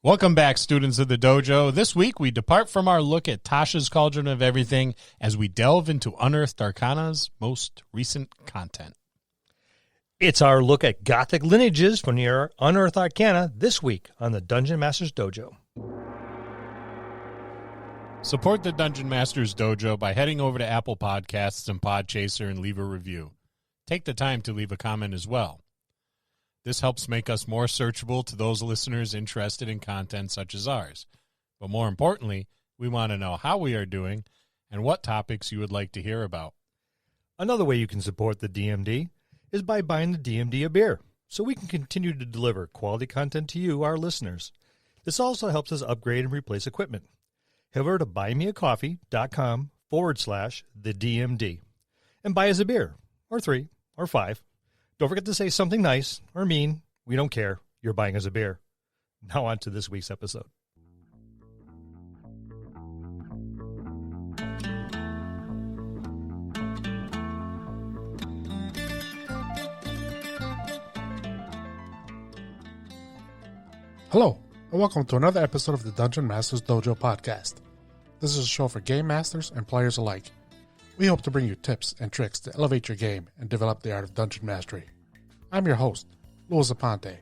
Welcome back, students of the dojo. This week, we depart from our look at Tasha's Cauldron of Everything as we delve into Unearthed Arcana's most recent content. It's our look at Gothic Lineages from your Unearthed Arcana this week on the Dungeon Master's Dojo. Support the Dungeon Master's Dojo by heading over to Apple Podcasts and Podchaser and leave a review. Take the time to leave a comment as well. This helps make us more searchable to those listeners interested in content such as ours. But more importantly, we want to know how we are doing and what topics you would like to hear about. Another way you can support the DMD is by buying the DMD a beer, so we can continue to deliver quality content to you, our listeners. This also helps us upgrade and replace equipment. Head over to buymeacoffee.com/thedmd and buy us a beer, or 3, or 5. Don't forget to say something nice or mean. We don't care. You're buying us a beer. Now on to this week's episode. Hello, and welcome to another episode of the Dungeon Master's Dojo podcast. This is a show for game masters and players alike. We hope to bring you tips and tricks to elevate your game and develop the art of dungeon mastery. I'm your host, Louis Aponte,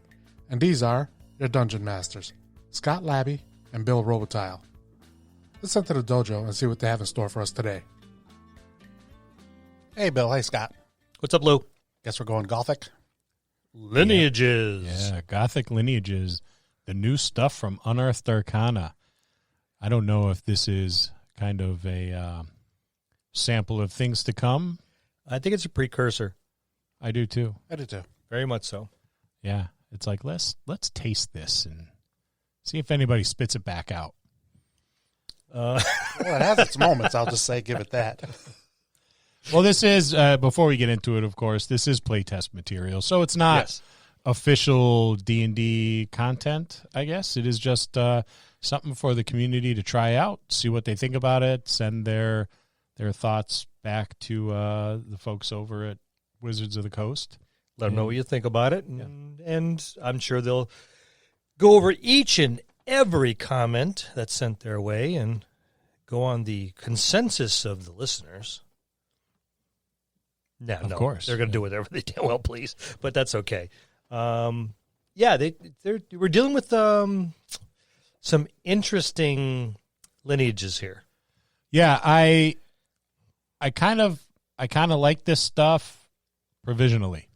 and these are your dungeon masters, Scott Labby and Bill Robotile. Let's enter the dojo and see what they have in store for us today. Hey, Bill. Hey, Scott. What's up, Lou? Guess we're going Gothic? Lineages. Yeah, Gothic Lineages, the new stuff from Unearthed Arcana. I don't know if this is kind of a sample of things to come. I think it's a precursor. I do too. I do too. Very much so. Yeah, it's like let's taste this and see if anybody spits it back out. Well, it has its moments. I'll just say, give it that. Well, this is before we get into it. Of course, this is playtest material, so it's not official D&D content. I guess it is just something for the community to try out, see what they think about it, send their thoughts back to the folks over at Wizards of the Coast. Let them know what you think about it, and I'm sure they'll go over each and every comment that's sent their way and go on the consensus of the listeners. No, of course. They're going to do whatever they damn well please, but that's okay. We're dealing with some interesting lineages here. Yeah, I kind of like this stuff provisionally.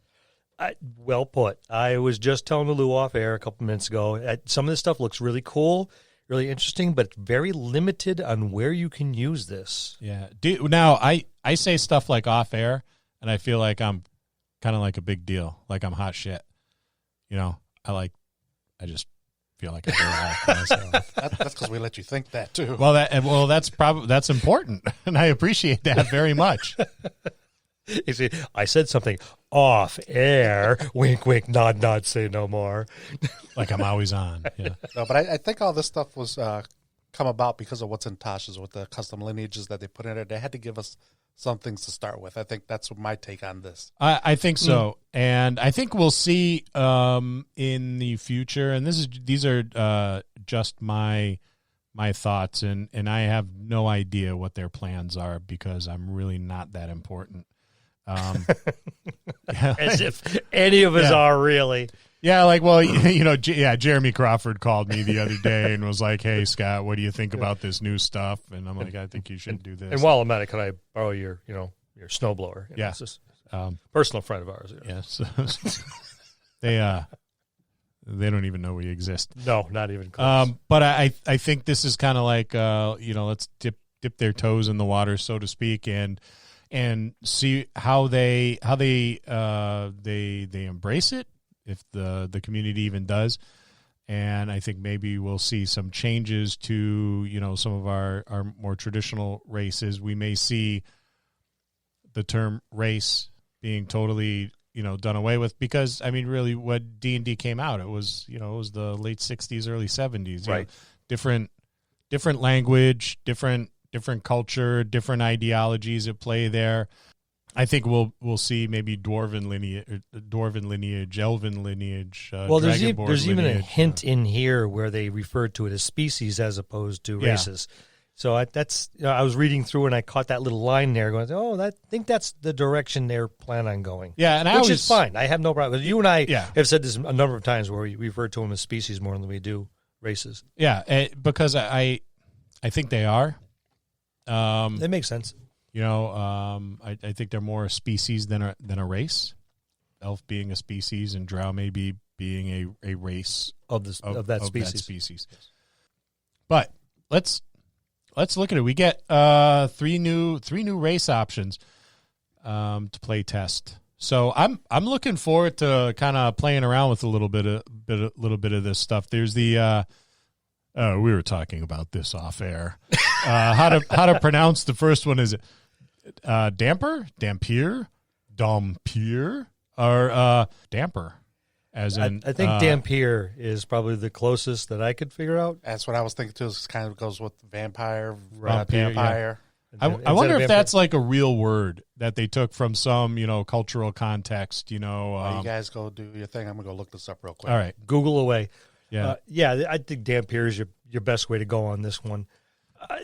Well put. I was just telling Lou off air a couple minutes ago. Some of this stuff looks really cool, really interesting, but very limited on where you can use this. Yeah. Now, I say stuff like off air, and I feel like I'm kind of like a big deal, like I'm hot shit. You know, I just feel like I really like myself. That's because we let you think that too. Well, that's important, and I appreciate that very much. You see, I said something off air. Wink, wink, nod, nod, say no more. Like I'm always on. Yeah. No, but I think all this stuff was come about because of what's in Tasha's with the custom lineages that they put in there. They had to give us some things to start with. I think that's my take on this. I think so, and I think we'll see in the future. And these are just my thoughts, and I have no idea what their plans are because I'm really not that important. As if any of us are really. Yeah, like, well, Jeremy Crawford called me the other day and was like, hey, Scott, what do you think about this new stuff? And I'm like, I think you should do this. And while I'm at it, can I borrow your snowblower? Yeah. It's just personal friend of ours. Yes. They don't even know we exist. No, not even close. But I think this is kind of like, let's dip their toes in the water, so to speak, and see how they embrace it, if the community even does. And I think maybe we'll see some changes to, some of our more traditional races. We may see the term race being totally, done away with because, really what D&D came out, it was the late 60s, early 70s. Right. Different language, different culture, different ideologies at play there. I think we'll see maybe dwarven lineage, elven lineage. Well, there's dragonborn even a lineage, hint in here where they refer to it as species as opposed to races. So I was reading through and I caught that little line there, going, I think that's the direction they're planning on going. Yeah, and which is fine. I have no problem. You and I Yeah. have said this a number of times where we refer to them as species more than we do races. Yeah, because I think they are. That makes sense. I think they're more a species than a race. Elf being a species, and Drow maybe being a race of that species. Yes. But let's look at it. We get three new race options to play test. So I'm looking forward to kind of playing around with a little bit of this stuff. There's the we were talking about this off air. How to pronounce the first one? Is it damper, dampier, or damper? As in, I think dampier is probably the closest that I could figure out. That's what I was thinking too. It kind of goes with vampire, vampire. Yeah. I wonder if that's like a real word that they took from some, cultural context. You guys go do your thing. I'm gonna go look this up real quick. All right, Google away. Yeah, I think dampier is your best way to go on this one.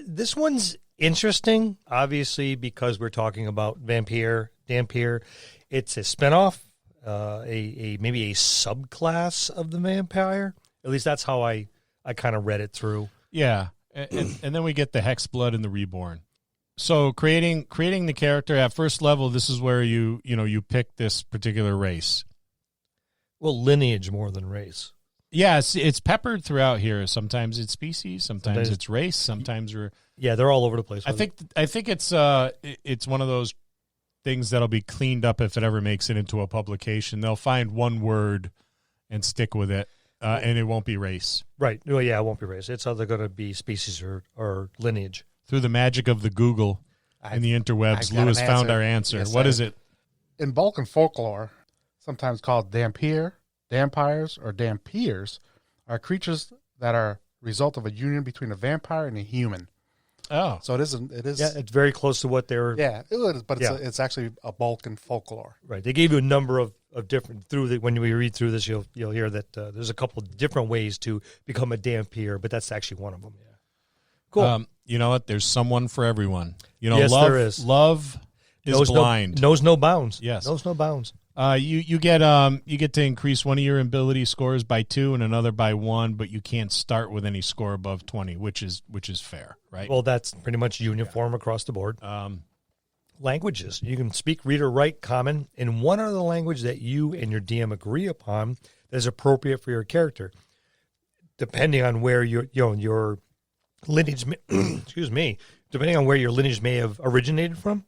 This one's interesting, obviously, because we're talking about dampier. It's a spinoff. Maybe a subclass of the vampire. At least that's how I kind of read it through. Yeah, and then we get the Hexblood and the Reborn. So creating the character at first level, this is where you pick this particular race. Well, lineage more than race. Yeah, it's peppered throughout here. Sometimes it's species, sometimes it's race, sometimes they're all over the place. I think it's one of those things that'll be cleaned up if it ever makes it into a publication. They'll find one word and stick with it, and it won't be race. Right. Well, yeah, it won't be race. It's either going to be species or lineage. Through the magic of the Google and the interwebs, Lewis found our answer. Yes, what is it? In Balkan folklore, sometimes called dampier, dampires, or dampiers, are creatures that are result of a union between a vampire and a human. Oh, so it is. Yeah, it's very close to what they're. Yeah, it is, but it's actually a Balkan folklore. Right. They gave you a number of different when we read through this, you'll hear that there's a couple of different ways to become a dampier, but that's actually one of them. Yeah. Cool. You know what? There's someone for everyone. Yes, love, there is. Love is blind. Knows no bounds. Yes. Knows no bounds. You get to increase one of your ability scores by 2 and another by 1, but you can't start with any score above 20, which is fair, right? Well, that's pretty much uniform across the board. Languages. You can speak, read, or write Common in one other language that you and your DM agree upon that is appropriate for your character, depending on where your lineage. Excuse me. Depending on where your lineage may have originated from.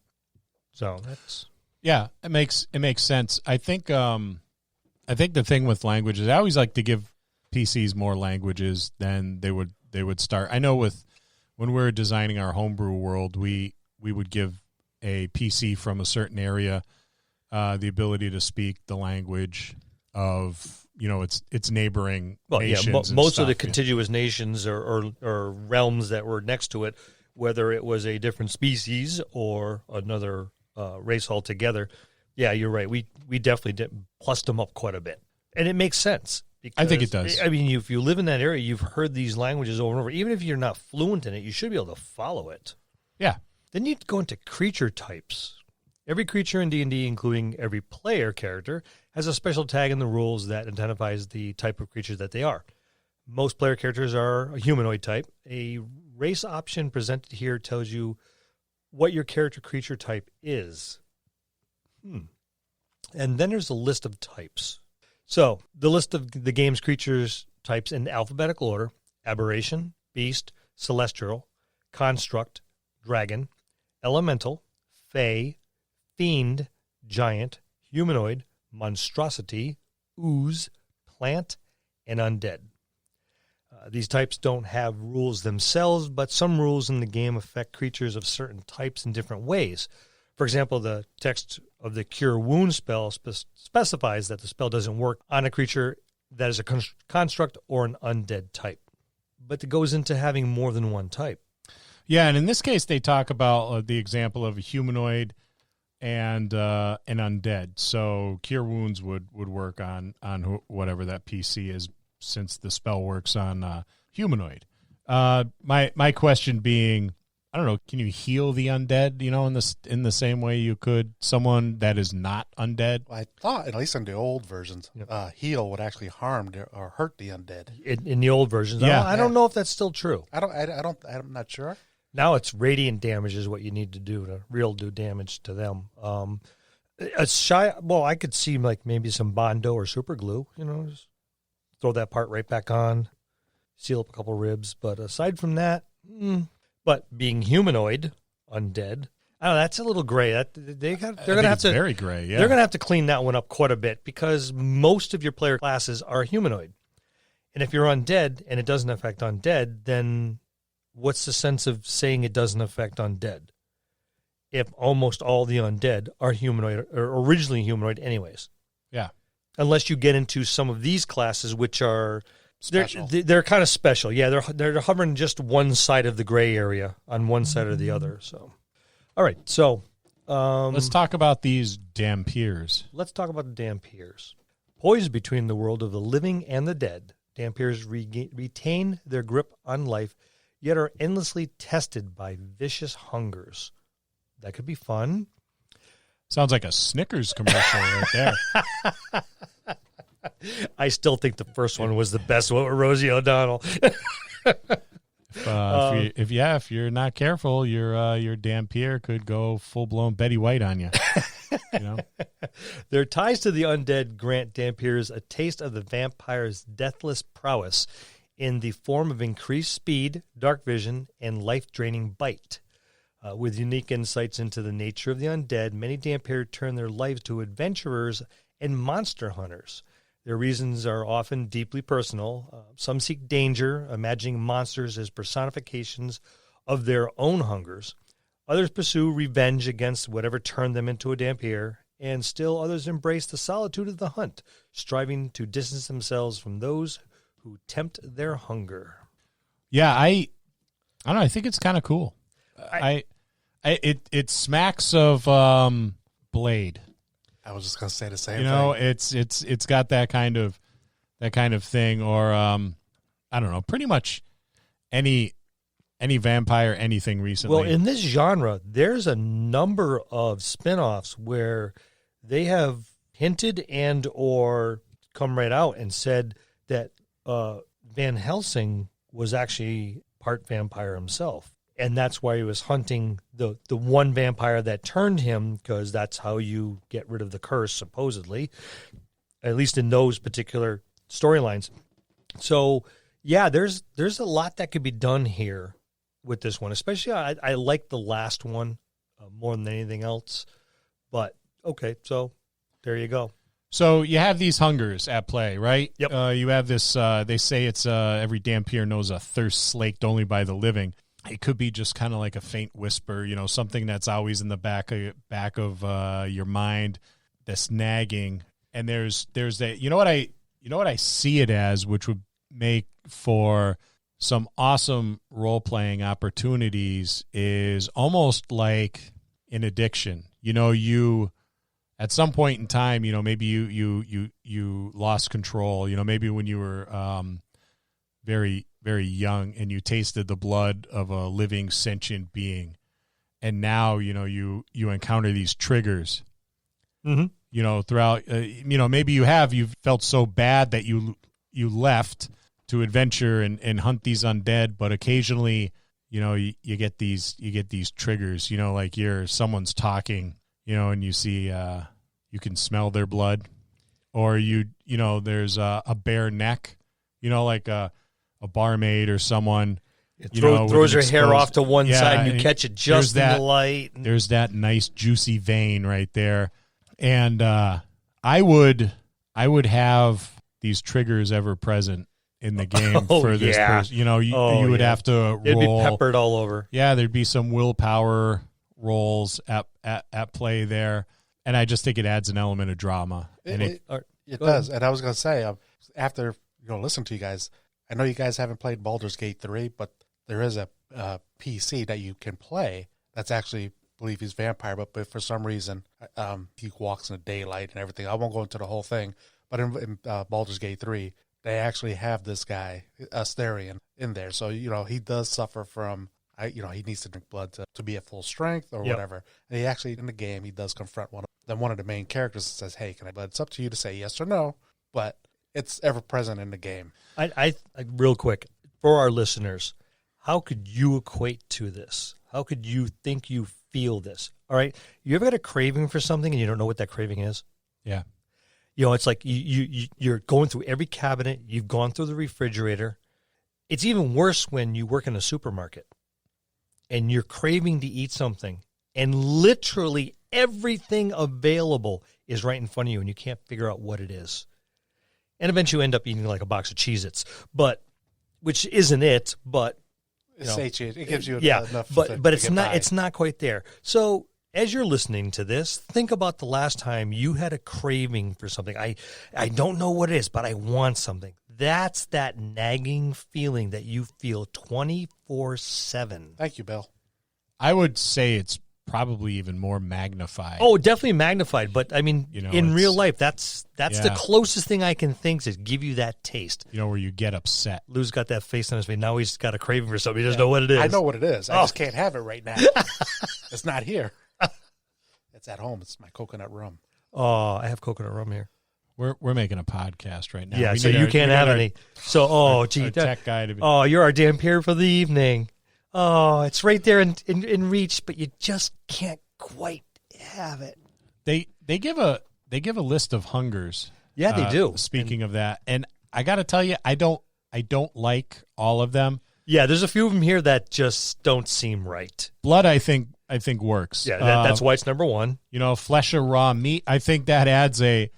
So that's. Yeah, it makes sense. I think the thing with languages, I always like to give PCs more languages than they would start. I know when we were designing our homebrew world, we would give a PC from a certain area the ability to speak the language of its neighboring nations. Most of the contiguous nations or realms that were next to it, whether it was a different species or another race altogether. Yeah, you're right. We definitely plussed them up quite a bit. And it makes sense. I think it does. I mean, if you live in that area, you've heard these languages over and over. Even if you're not fluent in it, you should be able to follow it. Yeah. Then you go into creature types. Every creature in D&D, including every player character, has a special tag in the rules that identifies the type of creature that they are. Most player characters are a humanoid type. A race option presented here tells you what your character creature type is. And then there's a list of types. So the list of the game's creatures types in alphabetical order: aberration, beast, celestial, construct, dragon, elemental, fey, fiend, giant, humanoid, monstrosity, ooze, plant, and undead. These types don't have rules themselves, but some rules in the game affect creatures of certain types in different ways. For example, the text of the Cure Wound spell specifies that the spell doesn't work on a creature that is a construct or an undead type, but it goes into having more than one type. Yeah, and in this case, they talk about the example of a humanoid and undead. So Cure Wounds would work on whatever that PC is, since the spell works on humanoid. My question being, I don't know, can you heal the undead, in the same way you could someone that is not undead? I thought, at least in the old versions, heal would actually harm or hurt the undead. In the old versions. Yeah. I don't know if that's still true. I'm not sure. Now it's radiant damage is what you need to do to do damage to them. I could see like maybe some Bondo or super glue, just throw that part right back on, seal up a couple ribs. But aside from that, but being humanoid, undead, I don't know, that's a little gray. They're going to have to very gray. Yeah, they're going to have to clean that one up quite a bit because most of your player classes are humanoid, and if you're undead and it doesn't affect undead, then what's the sense of saying it doesn't affect undead? If almost all the undead are humanoid or originally humanoid, anyways. Yeah, unless you get into some of these classes, which are. Special. They're kind of special. Yeah, they're hovering just one side of the gray area on one side or the other. So, all right. So, let's talk about these Dampiers. Let's talk about the Dampiers. Poised between the world of the living and the dead, Dampiers retain their grip on life, yet are endlessly tested by vicious hungers. That could be fun. Sounds like a Snickers commercial right there. I still think the first one was the best one with Rosie O'Donnell. If you're not careful, your Dampier could go full blown Betty White on you. Their ties to the undead grant Dampiers a taste of the vampire's deathless prowess in the form of increased speed, dark vision, and life-draining bite. With unique insights into the nature of the undead, many Dampier turn their lives to adventurers and monster hunters. Their reasons are often deeply personal. Some seek danger, imagining monsters as personifications of their own hungers. Others pursue revenge against whatever turned them into a Dampier. And still others embrace the solitude of the hunt, striving to distance themselves from those who tempt their hunger. Yeah, I don't know. I think it's kind of cool. It smacks of Blade. I was just gonna say the same thing. It's got that kind of thing, or I don't know, pretty much any vampire anything recently. Well, in this genre, there's a number of spin-offs where they have hinted and or come right out and said that Van Helsing was actually part vampire himself. And that's why he was hunting the one vampire that turned him, because that's how you get rid of the curse, supposedly, at least in those particular storylines. So, yeah, there's a lot that could be done here with this one. Especially, I like the last one more than anything else. But, okay, so there you go. So you have these hungers at play, right? Yep. You have this, they say it's every Dampier knows a thirst slaked only by the living. It could be just kind of like a faint whisper, something that's always in the back of your mind, that's nagging. And there's that. You know what I see it as, which would make for some awesome role playing opportunities, is almost like an addiction. You at some point in time, maybe you lost control. Maybe when you were very, very young and you tasted the blood of a living sentient being, and now you encounter these triggers. Mm-hmm. Throughout maybe you've felt so bad that you left to adventure and hunt these undead, but occasionally you get these triggers, like someone's talking, and you see you can smell their blood, or there's a bare neck, like a barmaid or someone throws her hair off to one side, and you catch it just in the light. There's that nice juicy vein right there, and I would have these triggers ever present in the game for this person. You would have to roll. It'd be peppered all over. Yeah, there'd be some willpower rolls at play there, and I just think it adds an element of drama. It does. And I was going to say, after listen to you guys, I know you guys haven't played Baldur's Gate 3, but there is a PC that you can play that's actually believe he's vampire, but for some reason, he walks in the daylight and everything. I won't go into the whole thing, but in Baldur's Gate 3, they actually have this guy, Asterion, in there. So, he does suffer from, he needs to drink blood to be at full strength or whatever. And he actually, in the game, he does confront one of the main characters and says, hey, can I blood? It's up to you to say yes or no, but it's ever present in the game. I real quick, for our listeners, how could you equate to this? How could you think you feel this? All right. You ever got a craving for something and you don't know what that craving is? Yeah. It's like you're going through every cabinet. You've gone through the refrigerator. It's even worse when you work in a supermarket and you're craving to eat something and literally everything available is right in front of you and you can't figure out what it is. And eventually you end up eating like a box of Cheez-Its, which isn't it, but It gives you enough. But it's not quite there. So as you're listening to this, think about the last time you had a craving for something. I don't know what it is, but I want something. That's that nagging feeling that you feel 24/7. Thank you, Bill. I would say it's probably even more magnified. Oh, definitely magnified. But I mean, in real life, that's the closest thing I can think to give you that taste. Where you get upset. Lou's got that face on his face. Now he's got a craving for something. He doesn't know what it is. I know what it is. I just can't have it right now. It's not here. It's at home. It's my coconut rum. Oh, I have coconut rum here. We're making a podcast right now. Yeah, so you can't have any. So, gee, tech guy to be. Oh, you're our damn peer for the evening. Oh, it's right there in reach, but you just can't quite have it. They give a list of hungers. Yeah, they do. Speaking of that, and I got to tell you, I don't like all of them. Yeah, there's a few of them here that just don't seem right. Blood, I think works. Yeah, that's why it's number one. Flesh of raw meat. I think that adds a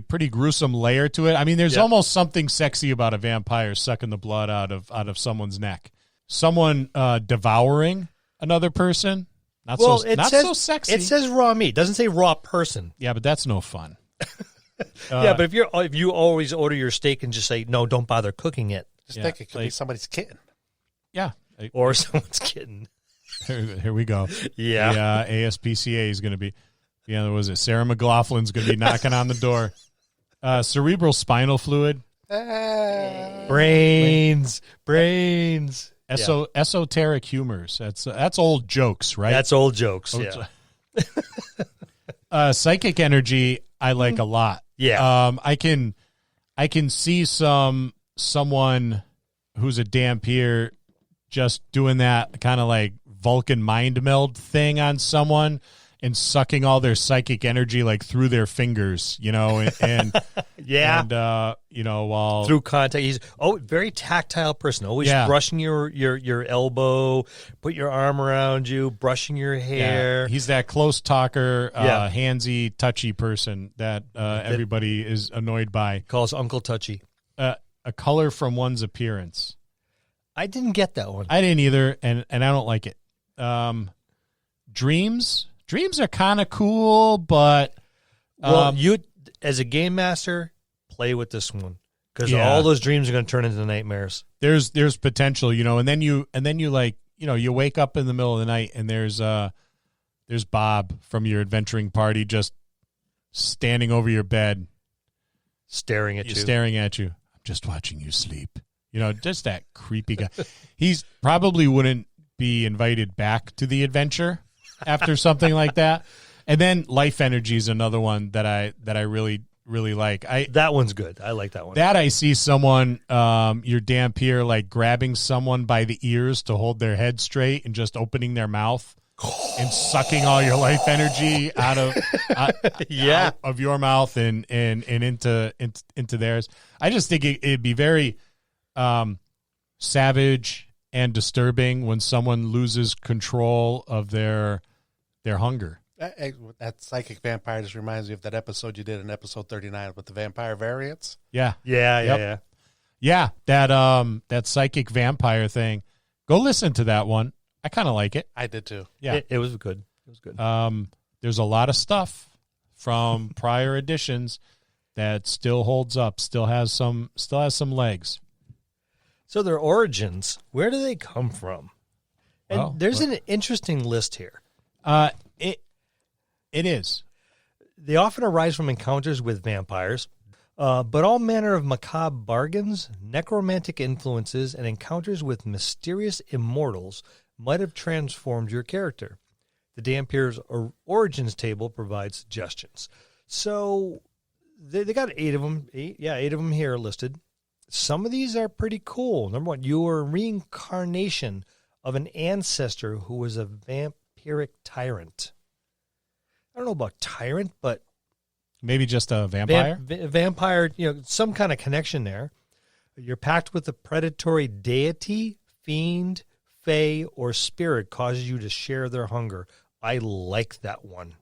pretty gruesome layer to it. I mean, there's almost something sexy about a vampire sucking the blood out of someone's neck. Someone devouring another person. Not so sexy. It says raw meat. It doesn't say raw person. Yeah, but that's no fun. But if you always order your steak and just say no, don't bother cooking it. Just think it could be somebody's kitten. Yeah, or someone's kitten. Here we go. Yeah. The ASPCA is going to be. Yeah, there was it. Sarah McLaughlin's going to be knocking on the door. Cerebral spinal fluid. Brains. Esoteric humors. That's old jokes, right? That's old jokes. Yeah. Psychic energy. I like a lot. Yeah. I can see someone who's a dampier just doing that kind of like Vulcan mind meld thing on someone and sucking all their psychic energy like through their fingers, and while through contact. He's very tactile person, always brushing your elbow, put your arm around you, brushing your hair. Yeah. He's that close talker, handsy, touchy person that everybody is annoyed by. Calls Uncle Touchy. A color from one's appearance. I didn't get that one. I didn't either, and I don't like it. Dreams are kind of cool, but you as a game master play with this one because all those dreams are going to turn into nightmares. There's potential, and then you like you wake up in the middle of the night and there's Bob from your adventuring party just standing over your bed, staring at you. I'm just watching you sleep. Just that creepy guy. He's probably wouldn't be invited back to the adventure after something like that. And then life energy is another one that I really, really like. That one's good. I like that one. That I see someone, your dampier, like grabbing someone by the ears to hold their head straight and just opening their mouth and sucking all your life energy out of out of your mouth and into theirs. I just think it'd be very savage and disturbing when someone loses control of their hunger. That psychic vampire just reminds me of that episode you did in episode 39 with the vampire variants. Yeah. Yeah. That psychic vampire thing. Go listen to that one. I kind of like it. I did too. Yeah, it was good. There's a lot of stuff from prior editions that still holds up. Still has some legs. So their origins, where do they come from? And there's an interesting list here. It is. They often arise from encounters with vampires, but all manner of macabre bargains, necromantic influences, and encounters with mysterious immortals might have transformed your character. The Dampier's origins table provides suggestions. So they got 8 of them. 8 of them here listed. Some of these are pretty cool. Number 1, you are a reincarnation of an ancestor who was a vampiric tyrant. I don't know about tyrant, but maybe just a vampire. Vampire, some kind of connection there. You're packed with a predatory deity, fiend, fae, or spirit causes you to share their hunger. I like that one.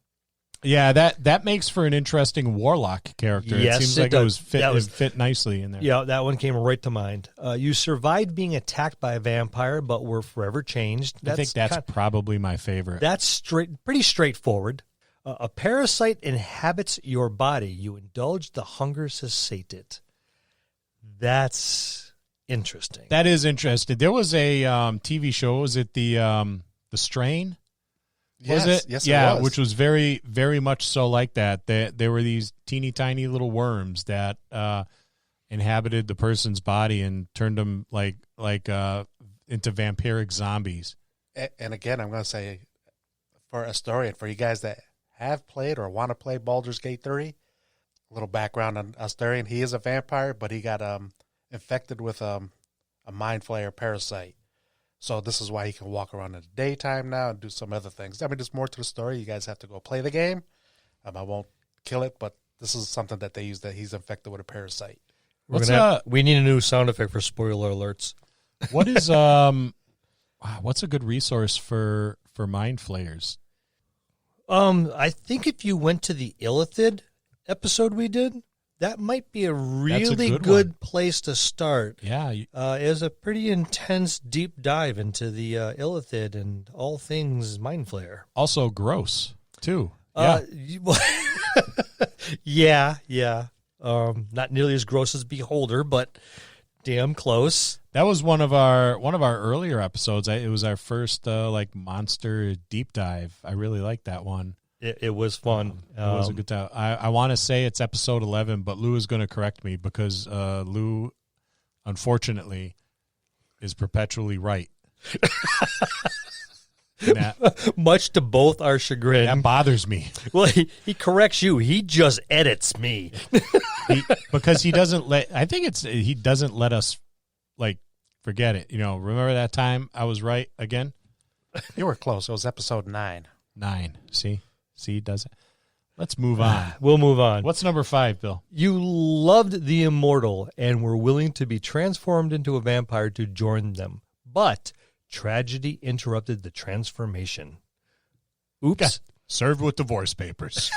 Yeah, that makes for an interesting warlock character. Yes, it seems it like does. it fit nicely in there. Yeah, that one came right to mind. You survived being attacked by a vampire, but were forever changed. I think that's probably my favorite. That's pretty straightforward. A parasite inhabits your body. You indulge the hunger to sate it. That's interesting. That is interesting. There was a TV show. Was it the Strain? Yes, was it? Yes, yeah, it was. Which was very, very much so like that. There were these teeny tiny little worms that inhabited the person's body and turned them like into vampiric zombies. And again, I'm going to say, for Astorian, for you guys that have played or want to play Baldur's Gate 3, a little background on Astorian. He is a vampire, but he got infected with a mind flayer parasite. So this is why he can walk around in the daytime now and do some other things. I mean, there's more to the story. You guys have to go play the game. I won't kill it, but this is something that they use, that he's infected with a parasite. We need a new sound effect for spoiler alerts. What is what's a good resource for mind flayers? I think if you went to the Illithid episode we did, that might be a really good place to start. Yeah. It was a pretty intense deep dive into the Illithid and all things Mind Flayer. Also gross, too. Yeah. Yeah. Not nearly as gross as Beholder, but damn close. That was one of our earlier episodes. It was our first monster deep dive. I really liked that one. It was fun. It was a good time. I want to say it's episode 11, but Lou is going to correct me because Lou, unfortunately, is perpetually right. Much to both our chagrin. That bothers me. Well, he corrects you. He just edits me. Because he doesn't he doesn't let us forget it. Remember that time I was right again? You were close. It was episode 9. 9. See, he does it. Let's move on. We'll move on. What's number 5, Bill? You loved the immortal and were willing to be transformed into a vampire to join them, but tragedy interrupted the transformation. Oops. Served with divorce papers.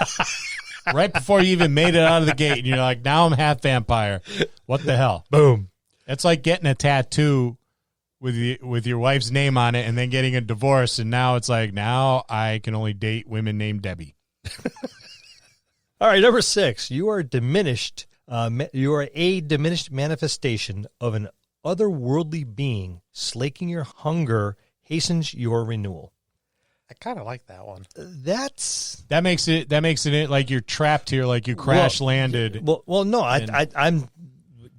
Right before you even made it out of the gate, and you're like, now I'm half vampire. What the hell? Boom. It's like getting a tattoo with your wife's name on it and then getting a divorce, and now it's like, now I can only date women named Debbie. All right, number 6. You are diminished. You are a diminished manifestation of an otherworldly being. Slaking your hunger hastens your renewal. I kind of like that one. That makes it like you're trapped here, like you crash landed. Well, no, I'm.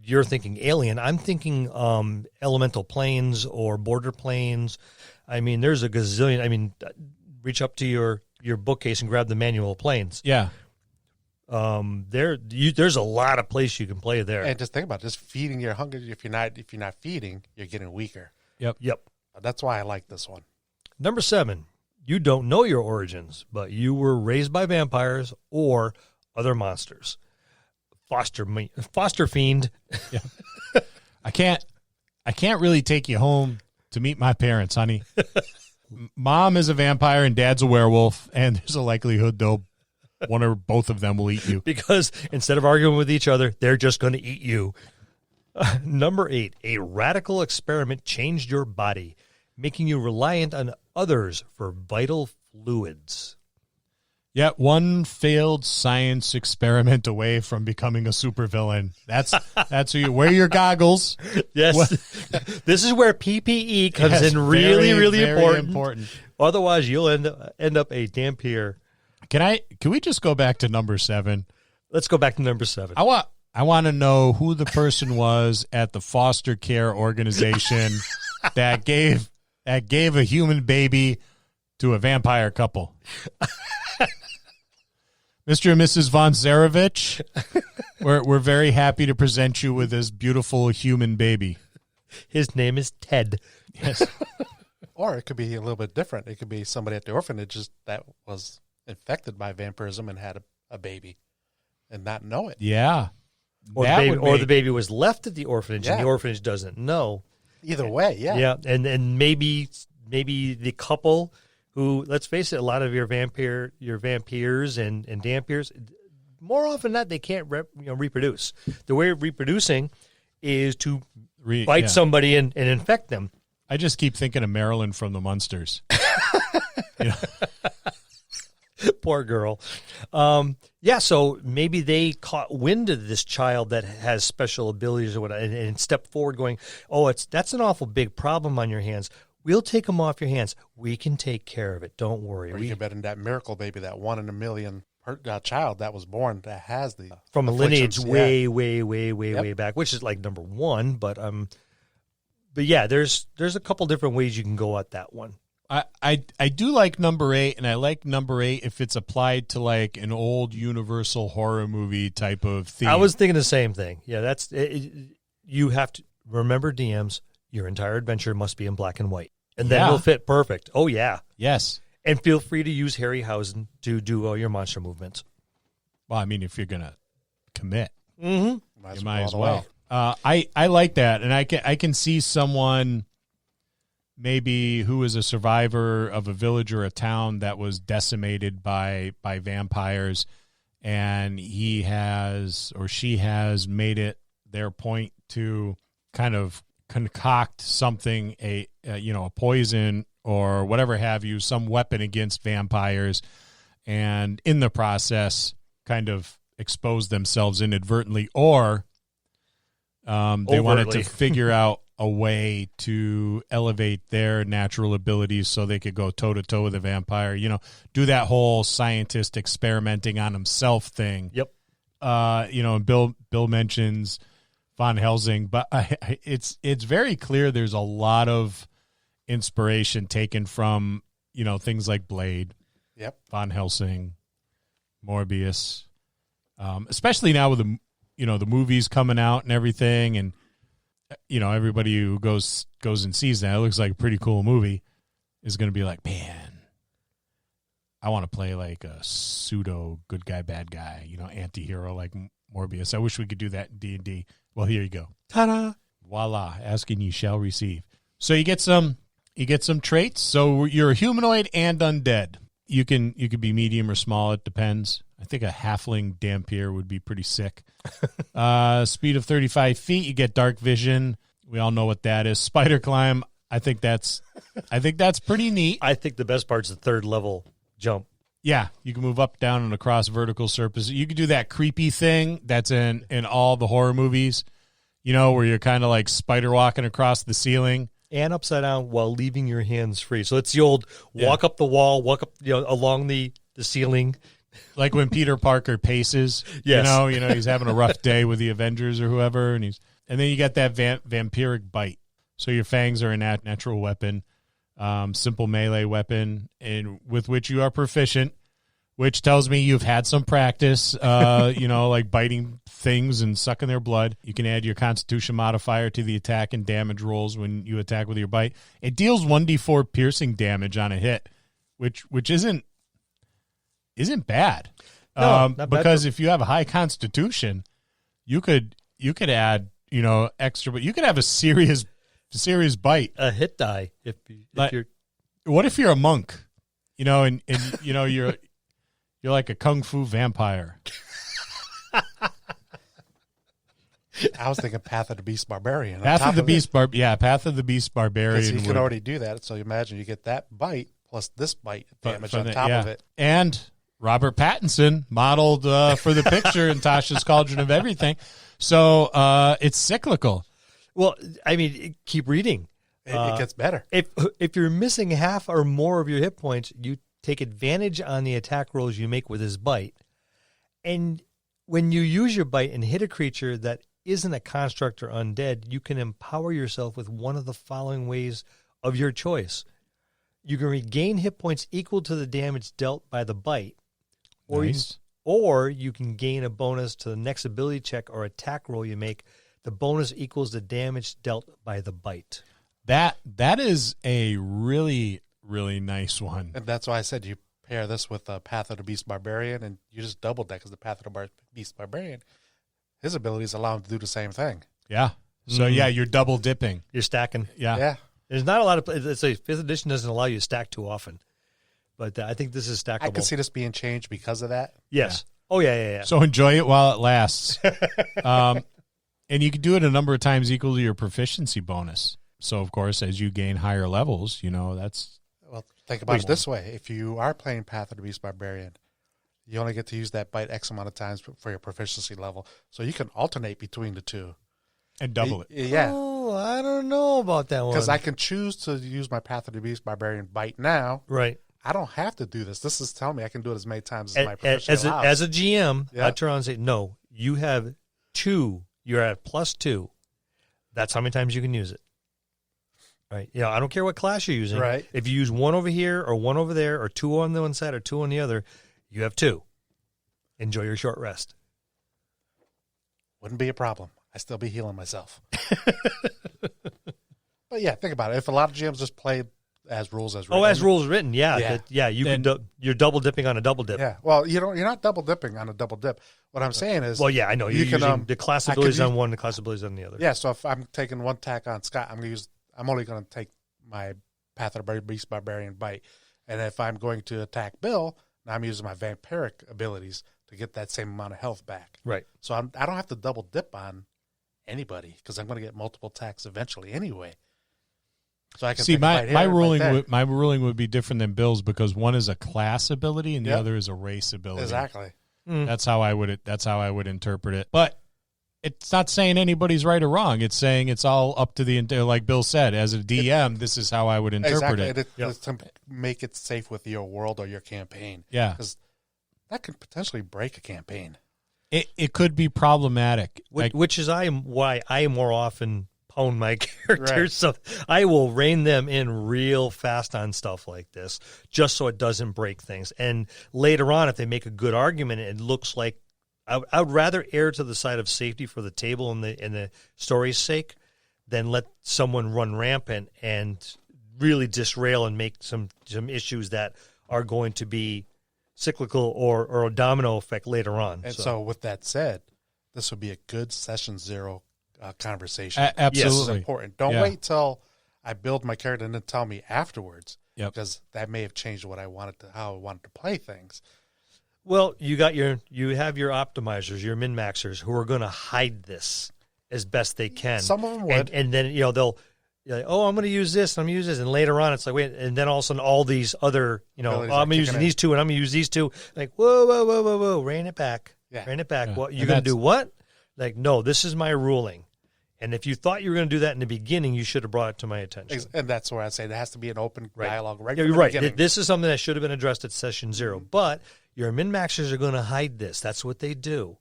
You're thinking alien. I'm thinking elemental planes or border planes. I mean, there's a gazillion. I mean, reach up to your bookcase and grab the manual of planes. Yeah. There's a lot of place you can play there. And just think about it, just feeding your hunger. If you're not feeding, you're getting weaker. Yep. That's why I like this one. Number 7. You don't know your origins, but you were raised by vampires or other monsters. Foster fiend. Yeah. I can't really take you home to meet my parents, honey. Mom is a vampire and Dad's a werewolf, and there's a likelihood one or both of them will eat you. Because instead of arguing with each other, they're just going to eat you. Number 8, a radical experiment changed your body, making you reliant on others for vital fluids. Yeah, one failed science experiment away from becoming a supervillain. That's who you wear your goggles. Yes. This is where PPE comes in really, really important. Otherwise, you'll end up a Dampier. Can we just go back to number 7? Let's go back to number 7. I want to know who the person was at the foster care organization that gave a human baby to a vampire couple. Mr. and Mrs. Von Zarevich, we're very happy to present you with this beautiful human baby. His name is Ted. Yes. Or it could be a little bit different. It could be somebody at the orphanage that was infected by vampirism and had a baby and not know it. Yeah. Or the baby was left at the orphanage and the orphanage doesn't know. Either way, yeah. Yeah, and maybe the couple who, let's face it, a lot of your vampires and dampiers, more often than not, they can't reproduce. The way of reproducing is to bite somebody and infect them. I just keep thinking of Marilyn from the Munsters. Poor girl. So maybe they caught wind of this child that has special abilities or whatever and stepped forward going, that's an awful big problem on your hands. We'll take them off your hands. We can take care of it. Don't worry. Or you can bet in that miracle baby, that 1 in a million child that was born that has the from a lineage way back, which is like number 1. But yeah, there's a couple different ways you can go at that one. I do like number 8, and I like number 8 if it's applied to like an old Universal horror movie type of theme. I was thinking the same thing. Yeah, that's you have to remember, DMs. Your entire adventure must be in black and white, and then it'll fit perfect. Oh yeah, yes. And feel free to use Harryhausen to do all your monster movements. Well, I mean, if you're gonna commit, you might as well. I like that, and I can see someone maybe who is a survivor of a village or a town that was decimated by vampires, and he has or she has made it their point to kind of concoct something, a poison or whatever have you, some weapon against vampires, and in the process kind of expose themselves inadvertently, or they wanted to figure out a way to elevate their natural abilities so they could go toe-to-toe with a vampire, do that whole scientist experimenting on himself thing. Yep. And Bill mentions Von Helsing, but it's very clear there's a lot of inspiration taken from, things like Blade, Von Helsing, Morbius, especially now with the movies coming out and everything, and everybody who goes and sees that, it looks like a pretty cool movie, is going to be like, man, I want to play like a pseudo good guy, bad guy, anti-hero like Morbius. I wish we could do that in D&D. Well, here you go. Ta-da! Voila! Asking you shall receive. So you get some traits. So you're a humanoid and undead. You could be medium or small. It depends. I think a halfling Dampier would be pretty sick. Speed of 35 feet. You get dark vision. We all know what that is. Spider climb. I think that's pretty neat. I think the best part's the 3rd level jump. Yeah, you can move up, down, and across vertical surfaces. You can do that creepy thing that's in all the horror movies, where you're kind of like spider walking across the ceiling. And upside down while leaving your hands free. So it's the old walk up the wall, walk up along the ceiling. Like when Peter Parker paces, yes. He's having a rough day with the Avengers or whoever, and then you got that vampiric bite. So your fangs are a natural weapon. Simple melee weapon and with which you are proficient, which tells me you've had some practice, like biting things and sucking their blood. You can add your Constitution modifier to the attack and damage rolls when you attack with your bite. It deals 1d4 piercing damage on a hit, which isn't bad. No, not because bad. If you have a high Constitution, you could add extra, but you could have a serious bite, a hit die if you're. What if you're a monk, and you're like a kung fu vampire? I was thinking Path of the Beast Barbarian. Path of the Beast Barbarian. Because you can already do that. So imagine you get that bite plus this bite damage on top of it. And Robert Pattinson modeled for the picture in Tasha's Cauldron of Everything. So it's cyclical. Well, I mean, keep reading. It gets better. If you're missing half or more of your hit points, you take advantage on the attack rolls you make with his bite. And when you use your bite and hit a creature that isn't a construct or undead, you can empower yourself with one of the following ways of your choice. You can regain hit points equal to the damage dealt by the bite, or you can gain a bonus to the next ability check or attack roll you make. The bonus equals the damage dealt by the bite. That is a really, really nice one. And that's why I said you pair this with the Path of the Beast Barbarian, and you just double that because the Path of the Beast Barbarian, his abilities allow him to do the same thing. Yeah. So, yeah, you're double dipping. You're stacking. Yeah. There's not a lot of... It's a 5th edition doesn't allow you to stack too often. But I think this is stackable. I could see this being changed because of that. Yes. Yeah. Oh, yeah. So enjoy it while it lasts. And you can do it a number of times equal to your proficiency bonus. So, of course, as you gain higher levels, that's... Well, think about it this way. If you are playing Path of the Beast Barbarian, you only get to use that bite X amount of times for your proficiency level. So you can alternate between the two. And double it. Yeah. Oh, I don't know about that one. Because I can choose to use my Path of the Beast Barbarian bite now. Right. I don't have to do this. This is telling me I can do it as many times as my proficiency allows. As a GM, I turn around and say, no, you have 2. You're at +2. That's how many times you can use it. Right. I don't care what class you're using. Right. If you use 1 over here or 1 over there or 2 on the one side or 2 on the other, you have 2. Enjoy your short rest. Wouldn't be a problem. I'd still be healing myself. But yeah, think about it. If a lot of GMs just play as rules as written. Oh, as rules written, yeah. You're double dipping on a double dip. Yeah. Well, you're not double dipping on a double dip. What I'm saying is, well, yeah, I know you're using the class abilities on one, the class abilities on the other. Yeah. So if I'm taking one tack on Scott, I'm only going to take my Path of the Beast Barbarian bite, and if I'm going to attack Bill, now I'm using my vampiric abilities to get that same amount of health back. Right. So I don't have to double dip on anybody because I'm going to get multiple attacks eventually anyway. So I can see my ruling would be different than Bill's because one is a class ability and the other is a race ability. Exactly. That's how I would interpret it. But it's not saying anybody's right or wrong. It's saying it's all up to the like Bill said. As a DM, this is how I would interpret it. It's to make it safe with your world or your campaign. Yeah, because that could potentially break a campaign. It could be problematic, which is why I more often pwn my characters, right. So I will rein them in real fast on stuff like this, just so it doesn't break things. And later on, if they make a good argument, it looks like I would rather err to the side of safety for the table and the story's sake than let someone run rampant and really disrail and make some issues that are going to be cyclical or a domino effect later on. And so with that said, this would be a good session 0 conversation. Absolutely. This is important. Don't wait till I build my character and then tell me afterwards, because that may have changed how I wanted to play things. Well, you have your optimizers, your min-maxers, who are going to hide this as best they can. Some of them would. And then, they'll like, oh, I'm going to use this, and I'm going to use this. And later on, it's like, wait, and then all of a sudden, all these other, I'm going to use these 2, and I'm going to use these 2. Like, whoa, rein it back. Yeah. Rein it back. Yeah. What, you're going to do what? Like, no, this is my ruling. And if you thought you were going to do that in the beginning, you should have brought it to my attention. And that's where I say there has to be an open dialogue. Right. You're right. This is something that should have been addressed at session 0. But your min-maxers are going to hide this. That's what they do.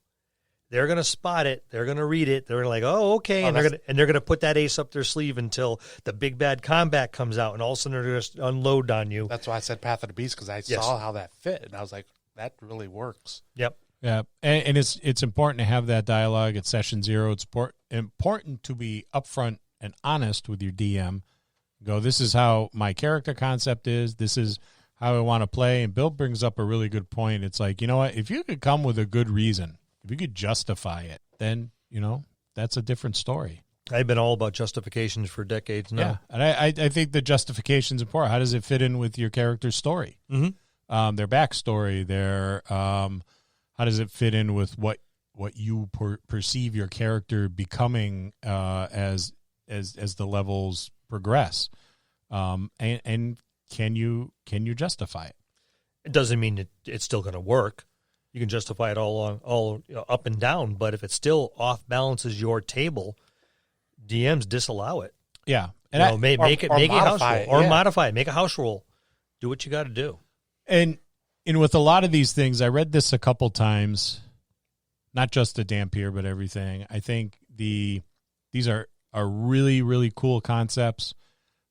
They're going to spot it. They're going to read it. They're like, oh, okay. And they're going to put that ace up their sleeve until the big bad combat comes out, and all of a sudden they're going to unload on you. That's why I said Path of the Beast, because I saw how that fit, and I was like, that really works. Yep. Yeah, and it's important to have that dialogue at session 0. It's important to be upfront and honest with your DM. Go, this is how my character concept is. This is how I want to play. And Bill brings up a really good point. It's like, you know what? If you could come with a good reason, if you could justify it, then, that's a different story. I've been all about justifications for decades now. Yeah, and I think the justification's important. How does it fit in with your character's story? Mm-hmm. Their backstory, their... how does it fit in with what you perceive your character becoming as the levels progress? And can you justify it? It doesn't mean it's still going to work. You can justify it all up and down, but if it still off balances your table, DMs disallow it. Yeah. And make it a house roll or modify it. Make a house roll. Do what you got to do. And with a lot of these things, I read this a couple times, not just the Dampier, but everything. I think these are really, really cool concepts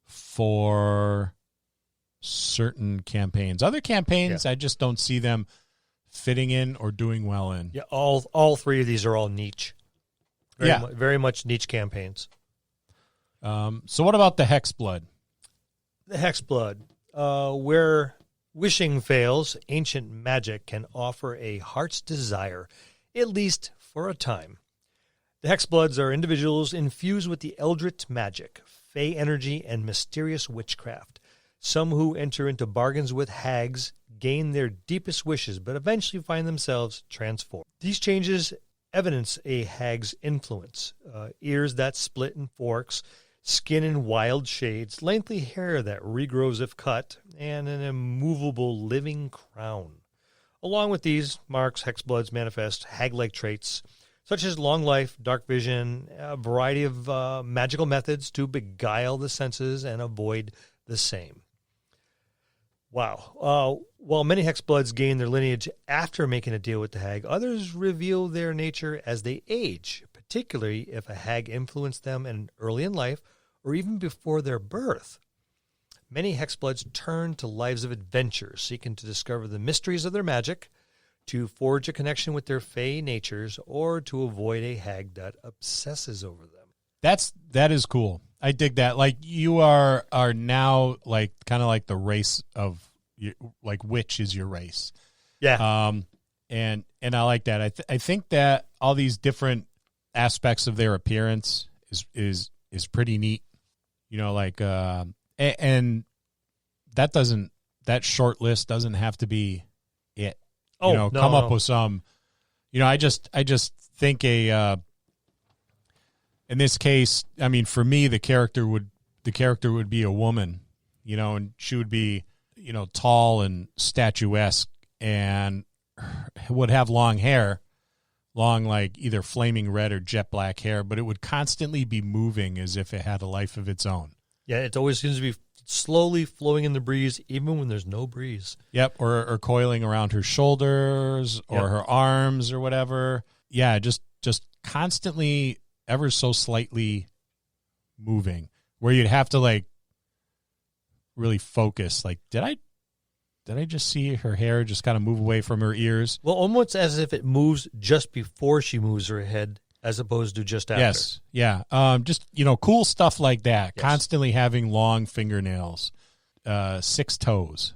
for certain campaigns. Other campaigns, I just don't see them fitting in or doing well in. Yeah, all three of these are all niche. Very much niche campaigns. So what about the Hexblood? The Hexblood, where wishing fails, ancient magic can offer a heart's desire, at least for a time. The Hexbloods are individuals infused with the eldritch magic, fey energy, and mysterious witchcraft. Some who enter into bargains with hags gain their deepest wishes, but eventually find themselves transformed. These changes evidence a hag's influence. Ears that split in forks, skin in wild shades, lengthy hair that regrows if cut, and an immovable living crown. Along with these marks, Hexbloods manifest hag-like traits, such as long life, dark vision, a variety of magical methods to beguile the senses and avoid the same. Wow. While many Hexbloods gain their lineage after making a deal with the hag, others reveal their nature as they age, particularly if a hag influenced them early in life or even before their birth. Many Hexbloods turn to lives of adventure, seeking to discover the mysteries of their magic, to forge a connection with their fey natures, or to avoid a hag that obsesses over them. That is cool. I dig that. Like, you are now like kind of like the race of, like, witch is your race. Yeah. And I like that. I think that all these different aspects of their appearance is pretty neat. You know, like, and that short list doesn't have to be it. Come up with some, I just think in this case, I mean, for me, the character would be a woman, and she would be, tall and statuesque and would have long hair, like either flaming red or jet black hair, but it would constantly be moving as if it had a life of its own. Yeah, it always seems to be slowly flowing in the breeze, even when there's no breeze. Yep, or coiling around her shoulders or her arms or whatever. Yeah, just constantly ever so slightly moving, where you'd have to like really focus. Like, did I just see her hair just kind of move away from her ears? Well, almost as if it moves just before she moves her head, as opposed to just after. Yes, yeah. Just, cool stuff like that. Yes. Constantly having long fingernails, 6 toes,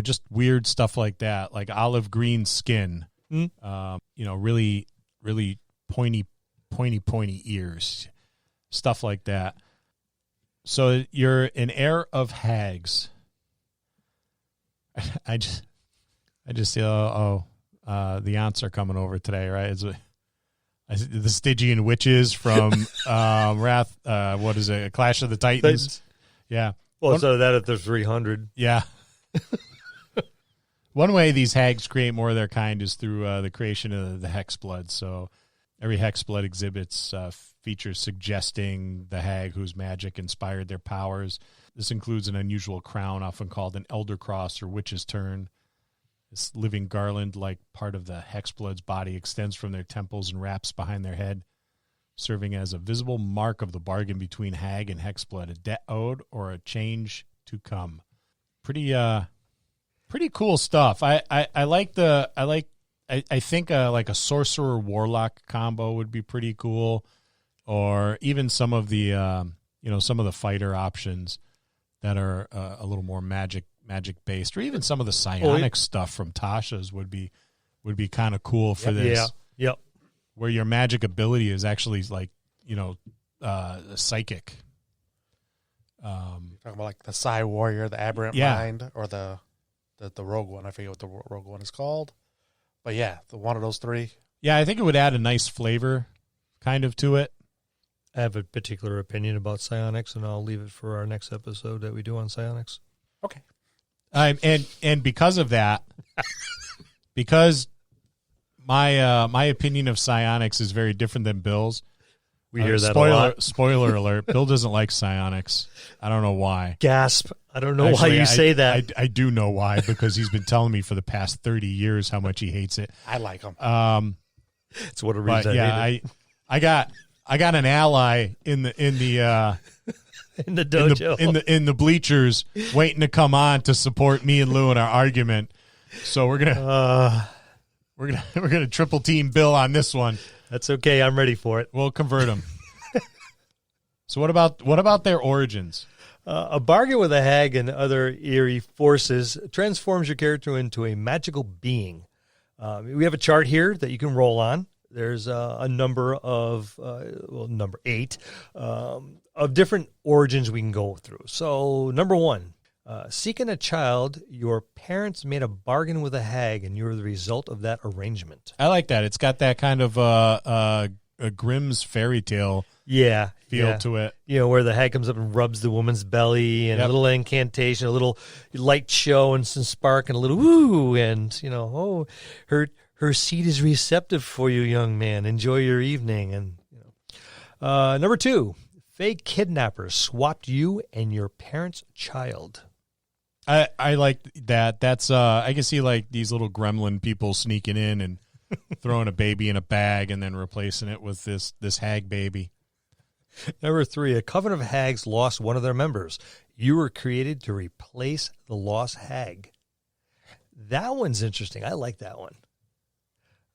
just weird stuff like that, like olive green skin, really, really pointy ears, stuff like that. So you're an heir of hags. I just see, the aunts are coming over today, right? The Stygian witches from Wrath. What is it? Clash of the Titans. Yeah. Well, so that if there's 300. Yeah. One way these hags create more of their kind is through the creation of the Hexblood. So every Hexblood exhibits features suggesting the hag whose magic inspired their powers. This includes an unusual crown, often called an elder cross or witch's turn. This living garland-like part of the Hexblood's body extends from their temples and wraps behind their head, serving as a visible mark of the bargain between hag and Hexblood, a debt owed or a change to come. Pretty cool stuff. I think like a sorcerer warlock combo would be pretty cool, or even some of the some of the fighter options that are a little more magic based, or even some of the psionic stuff from Tasha's would be kind of cool for this. Yeah. Yep. Where your magic ability is actually like, psychic. Talking about like the Psi Warrior, the Aberrant Mind, or the Rogue One. I forget what the Rogue One is called. But yeah, the one of those three. Yeah, I think it would add a nice flavor kind of to it. I have a particular opinion about psionics, and I'll leave it for our next episode that we do on psionics. Okay. And because of that, because my opinion of psionics is very different than Bill's. We hear that a lot. Spoiler alert. Bill doesn't like psionics. I don't know why. Gasp. I don't know why you say that. I do know why, because he's been telling me for the past 30 years how much he hates it. I like them. It's one of the reasons I hate it. I got an ally in the in the dojo, in the bleachers, waiting to come on to support me and Lou in our argument. So we're gonna triple team Bill on this one. That's okay. I'm ready for it. We'll convert him. So what about their origins? A bargain with a hag and other eerie forces transforms your character into a magical being. We have a chart here that you can roll on. There's a number of, number 8, of different origins we can go through. So, number 1, seeking a child, your parents made a bargain with a hag, and you're the result of that arrangement. I like that. It's got that kind of a Grimm's fairy tale feel to it. You know, where the hag comes up and rubs the woman's belly, and a little incantation, a little light show, and some spark, and a little woo, and, you know, her seed is receptive for you, young man. Enjoy your evening. And number 2, fake kidnappers swapped you and your parents' child. I like that. That's I can see like these little gremlin people sneaking in and throwing a baby in a bag and then replacing it with this hag baby. Number 3, a coven of hags lost one of their members. You were created to replace the lost hag. That one's interesting. I like that one.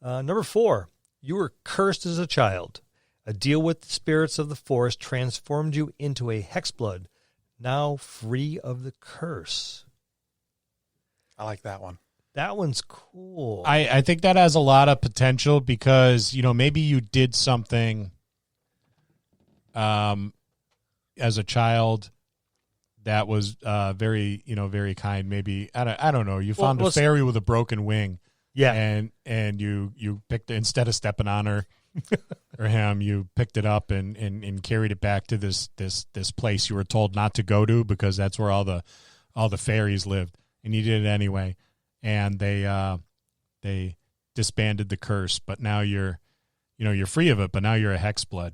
Number 4, you were cursed as a child. A deal with the spirits of the forest transformed you into a hexblood, now free of the curse. I like that one. That one's cool. I think that has a lot of potential because, maybe you did something as a child that was very kind. Maybe, I don't know. You found a fairy with a broken wing. Yeah. And you picked it, instead of stepping on her or him, you picked it up and carried it back to this place you were told not to go to because that's where all the fairies lived, and you did it anyway. And they disbanded the curse, but now you're free of it, but now you're a hexblood.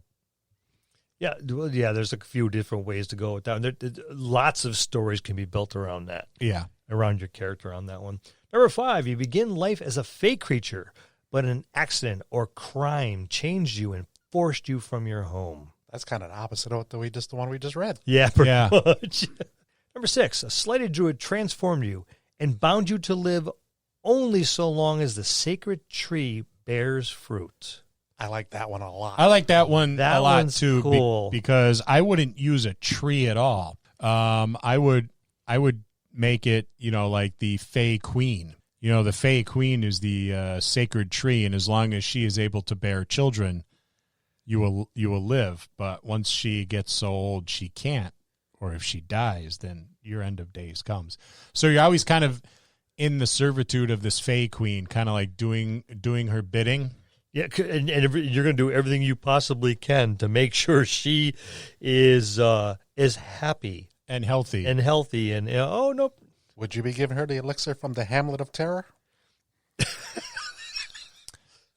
Yeah, there's a few different ways to go with that. Lots of stories can be built around that. Yeah. Around your character on that one. Number 5, you begin life as a fey creature, but an accident or crime changed you and forced you from your home. That's kind of the opposite of the one we just read. Yeah, pretty much. Number 6, a slighted druid transformed you and bound you to live only so long as the sacred tree bears fruit. I like that one a lot. I like that one a lot too, cool. Because I wouldn't use a tree at all. I would make it, like the Fey Queen. The Fey Queen is the sacred tree, and as long as she is able to bear children, you will live. But once she gets so old she can't, or if she dies, then your end of days comes. So you're always kind of in the servitude of this Fey Queen, kind of like doing her bidding. Yeah, and you're going to do everything you possibly can to make sure she is happy and healthy. And oh no, would you be giving her the elixir from the Hamlet of Terror?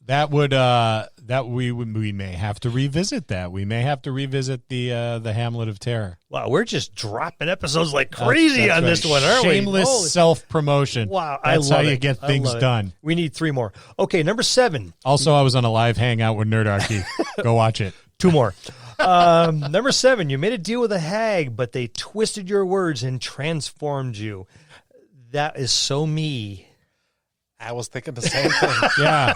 We may have to revisit that. We may have to revisit the Hamlet of Terror. Wow, we're just dropping episodes like crazy that's on right. this one, aren't we? Shameless self-promotion. Wow, that's how you get things done. We need 3 more. Okay, number 7. Also, I was on a live hangout with Nerdarchy. Go watch it. 2 more. Number 7, you made a deal with a hag, but they twisted your words and transformed you. That is so me. I was thinking the same thing. Yeah.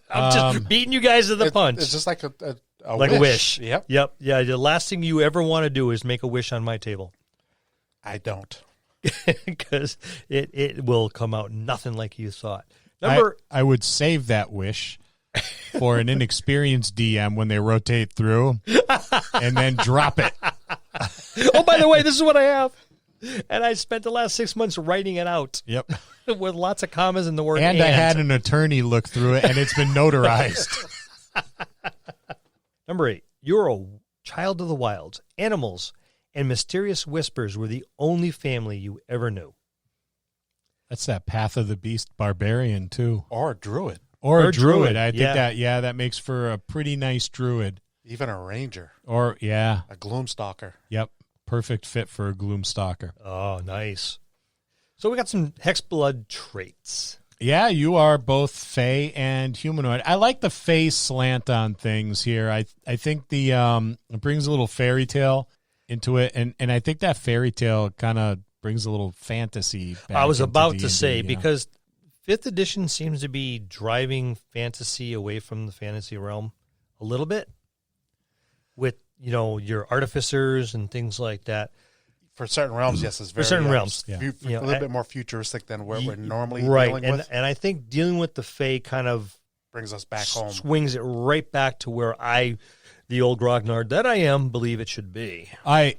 I'm just beating you guys to the punch. It's just like a wish. Yep. Yeah, the last thing you ever want to do is make a wish on my table. I don't. Because it will come out nothing like you thought. I would save that wish for an inexperienced DM when they rotate through and then drop it. Oh, by the way, this is what I have. And I spent the last 6 months writing it out. Yep. With lots of commas in the word and. I had an attorney look through it, and it's been notarized. Number 8, you're a child of the wild. Animals and mysterious whispers were the only family you ever knew. That's that Path of the Beast barbarian too, Or a druid. or a druid. I think yeah. that makes for a pretty nice druid. Even a ranger. Or A gloomstalker. yep, perfect fit for a gloomstalker. Oh, nice. So we got some Hexblood traits. Yeah, you are both Fey and humanoid. I like the Fey slant on things here. I think the it brings a little fairy tale into it, and I think that fairy tale kind of brings a little fantasy back I was into about D&D, to say, you know? because 5th edition seems to be driving fantasy away from the fantasy realm a little bit with, your artificers and things like that. For certain realms, yes, it's very... For certain realms. Yeah. A little bit more futuristic than what we're normally right. dealing with. And I think dealing with the Fae kind of Brings us back home. swings it right back to where the old grognard that I am, believe it should be. I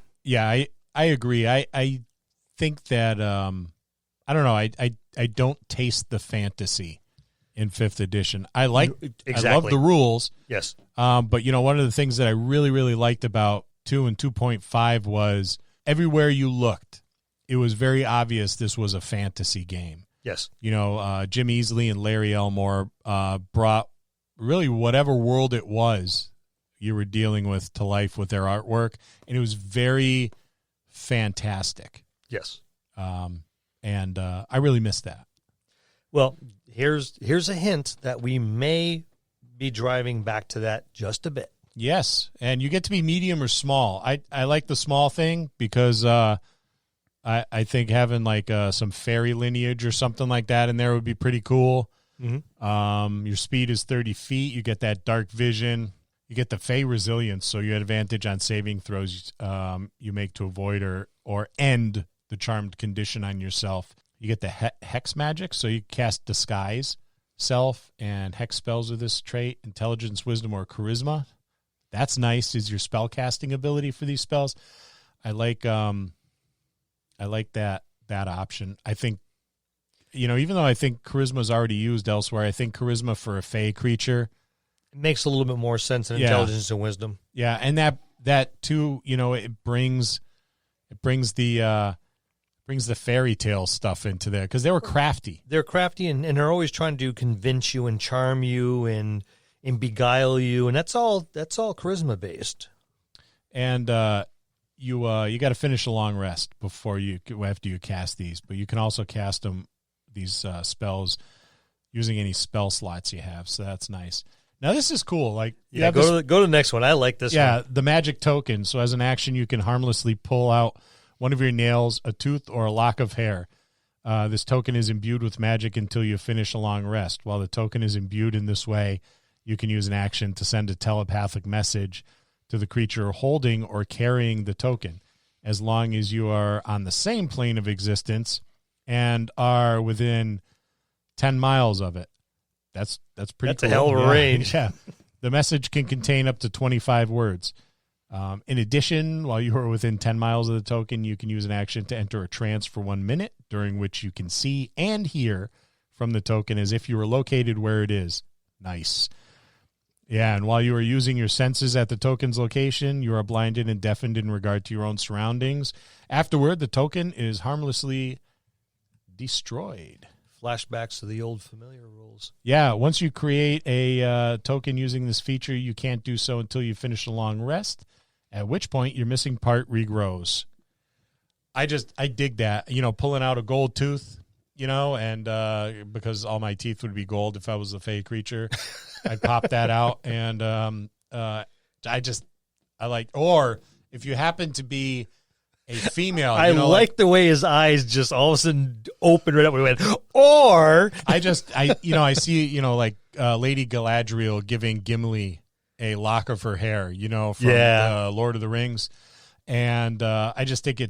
agree. I think that I don't know. I don't taste the fantasy in 5th edition. I love the rules. Yes. But one of the things that I really, really liked about 2 and 2.5 was everywhere you looked, it was very obvious this was a fantasy game. Yes. Jim Easley and Larry Elmore brought really whatever world it was you were dealing with to life with their artwork, and it was very fantastic. Yes. And I really missed that. Well, here's a hint that we may be driving back to that just a bit. Yes, and you get to be medium or small. I like the small thing because I think having like some fairy lineage or something like that in there would be pretty cool. Mm-hmm. Your speed is 30 feet. You get that dark vision. You get the Fey resilience, so you had advantage on saving throws you make to avoid or end the charmed condition on yourself. You get the hex magic, so you cast disguise self and hex spells with this trait, intelligence, wisdom, or charisma. That's nice. Is your spell casting ability for these spells? I like that option. I think, even though I think charisma is already used elsewhere, I think charisma for a Fey creature It makes a little bit more sense than intelligence and wisdom. Yeah, and that too, it brings the fairy tale stuff into there because they were crafty. They're crafty and they're always trying to convince you and charm you and beguile you, and that's all charisma based. And you got to finish a long rest after you cast these, but you can also cast these spells using any spell slots you have, so that's nice. Now this is cool. Like go to the next one. I like this one. Yeah, the magic token. So as an action, you can harmlessly pull out one of your nails, a tooth, or a lock of hair. This token is imbued with magic until you finish a long rest. While the token is imbued in this way, you can use an action to send a telepathic message to the creature holding or carrying the token, as long as you are on the same plane of existence and are within 10 miles of it. That's pretty That's cool. a hell of a range. Yeah. The message can contain up to 25 words. In addition, while you are within 10 miles of the token, you can use an action to enter a trance for 1 minute, during which you can see and hear from the token as if you were located where it is. Nice. Yeah, and while you are using your senses at the token's location, you are blinded and deafened in regard to your own surroundings. Afterward, the token is harmlessly destroyed. Flashbacks to the old familiar rules. Yeah, once you create a token using this feature, you can't do so until you finish a long rest, at which point your missing part regrows. I dig that, pulling out a gold tooth, and because all my teeth would be gold if I was a Fey creature, I'd pop that out. And or if you happen to be a female. I like the way his eyes just all of a sudden opened right up. We went, or I see, Lady Galadriel giving Gimli a lock of her hair, from Lord of the Rings. And I just think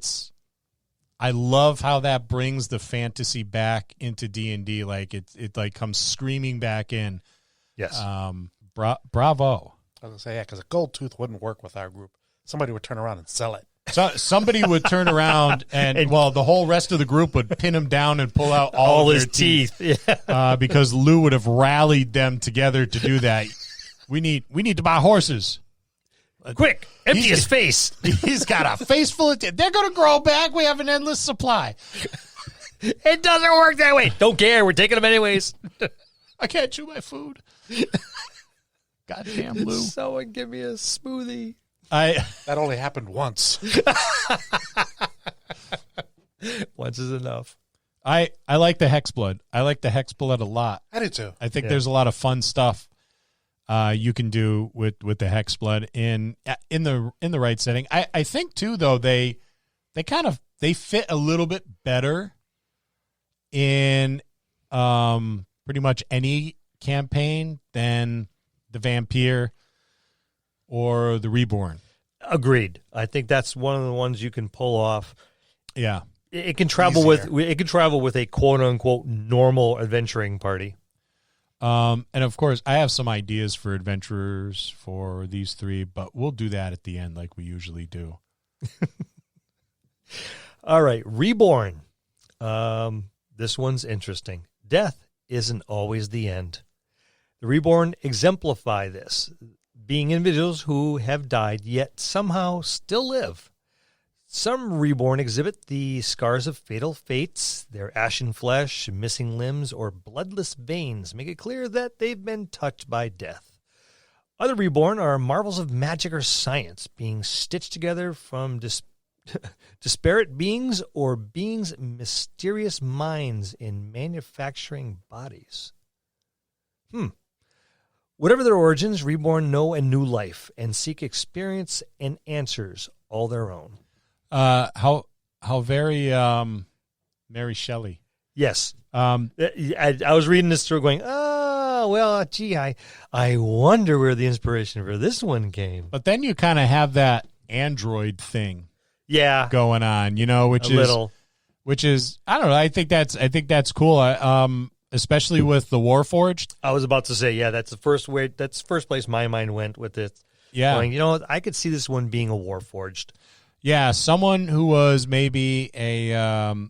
I love how that brings the fantasy back into D&D. Like it like comes screaming back in. Yes. Bravo. I was going to say, yeah, because a gold tooth wouldn't work with our group. Somebody would turn around and sell it. So somebody would turn around and the whole rest of the group would pin him down and pull out all of his their teeth. Yeah. Because Lou would have rallied them together to do that. We need to buy horses. Quick, empty his face. He's got a face full of teeth. They're going to grow back. We have an endless supply. It doesn't work that way. Don't care. We're taking them anyways. I can't chew my food. Goddamn, Lou. Someone give me a smoothie. That only happened once. Once is enough. I like the Hexblood. I like the Hexblood a lot. I do too. I think there's a lot of fun stuff you can do with the Hexblood in the right setting. I think too though they fit a little bit better in pretty much any campaign than the Vampire or the Reborn. Agreed. I think that's one of the ones you can pull off. Yeah. It can travel with a quote unquote normal adventuring party. And of course, I have some ideas for adventurers for these three, but we'll do that at the end like we usually do. All right, Reborn. This one's interesting. Death isn't always the end. The Reborn exemplify this, being individuals who have died yet somehow still live. Some Reborn exhibit the scars of fatal fates. Their ashen flesh, missing limbs, or bloodless veins make it clear that they've been touched by death. Other Reborn are marvels of magic or science, being stitched together from disparate beings or beings' mysterious minds in manufacturing bodies. Whatever their origins, Reborn know a new life and seek experience and answers all their own. How very Mary Shelley. Yes. I was reading this through going, oh, well, gee, I wonder where the inspiration for this one came. But then you kind of have that android thing going on, which is, I don't know, I think that's cool. Especially with the Warforged. I was about to say, that's the first place my mind went with it. Yeah. Going, I could see this one being a Warforged. Yeah, someone who was maybe a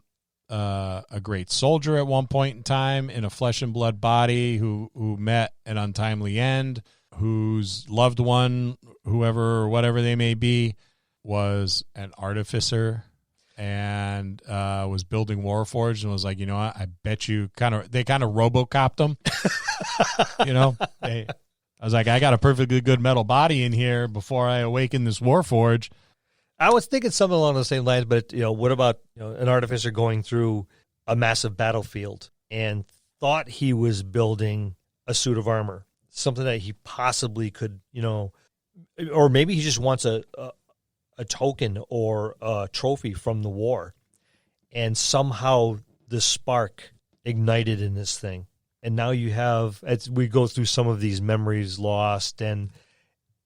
great soldier at one point in time in a flesh and blood body who met an untimely end, whose loved one, whoever or whatever they may be, was an artificer and was building Warforged and was like, I bet you they kind of RoboCopped him. I was like, I got a perfectly good metal body in here before I awaken this Warforged. I was thinking something along the same lines, but what about an artificer going through a massive battlefield and thought he was building a suit of armor, something that he possibly could, or maybe he just wants a token or a trophy from the war, and somehow the spark ignited in this thing, and now you have, as we go through some of these memories lost and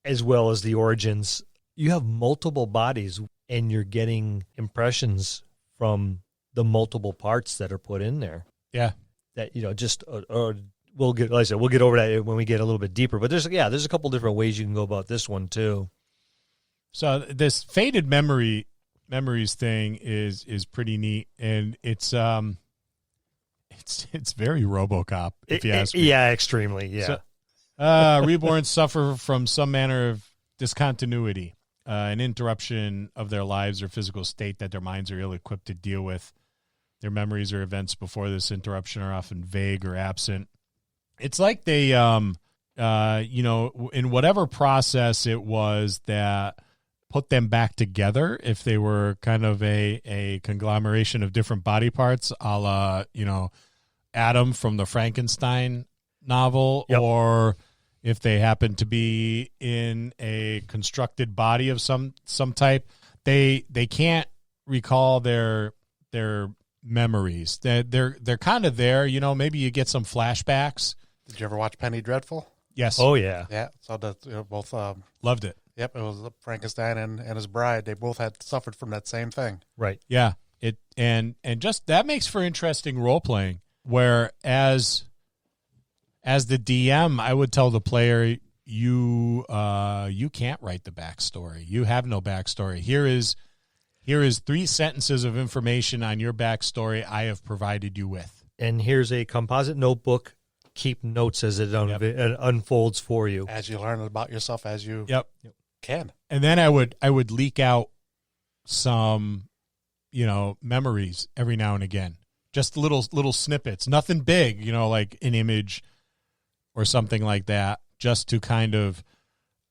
as well as the origins. You have multiple bodies, and you're getting impressions from the multiple parts that are put in there. Yeah, that we'll get. Like I said, we'll get over that when we get a little bit deeper. But there's a couple different ways you can go about this one too. So this faded memories thing is pretty neat, and it's very RoboCop if you ask me. Yeah, extremely. Yeah. So, Reborn suffer from some manner of discontinuity. An interruption of their lives or physical state that their minds are ill-equipped to deal with. Their memories or events before this interruption are often vague or absent. It's like they, in whatever process it was that put them back together, if they were kind of a conglomeration of different body parts, a la, Adam from the Frankenstein novel, yep. Or if they happen to be in a constructed body of some type, they can't recall their memories. They're kind of there, maybe you get some flashbacks. Did you ever watch Penny Dreadful? Yes. Oh yeah. Yeah. So both loved it. Yep, it was Frankenstein and his bride. They both had suffered from that same thing. Right. Yeah. It and just that makes for interesting role playing. Whereas as the DM, I would tell the player, you can't write the backstory. You have no backstory. Here is 3 sentences of information on your backstory I have provided you with. And here's a composite notebook. Keep notes as it unfolds for you. As you learn about yourself, as you can. And then I would leak out some, memories every now and again. just little snippets, nothing big, like an image or something like that, just to kind of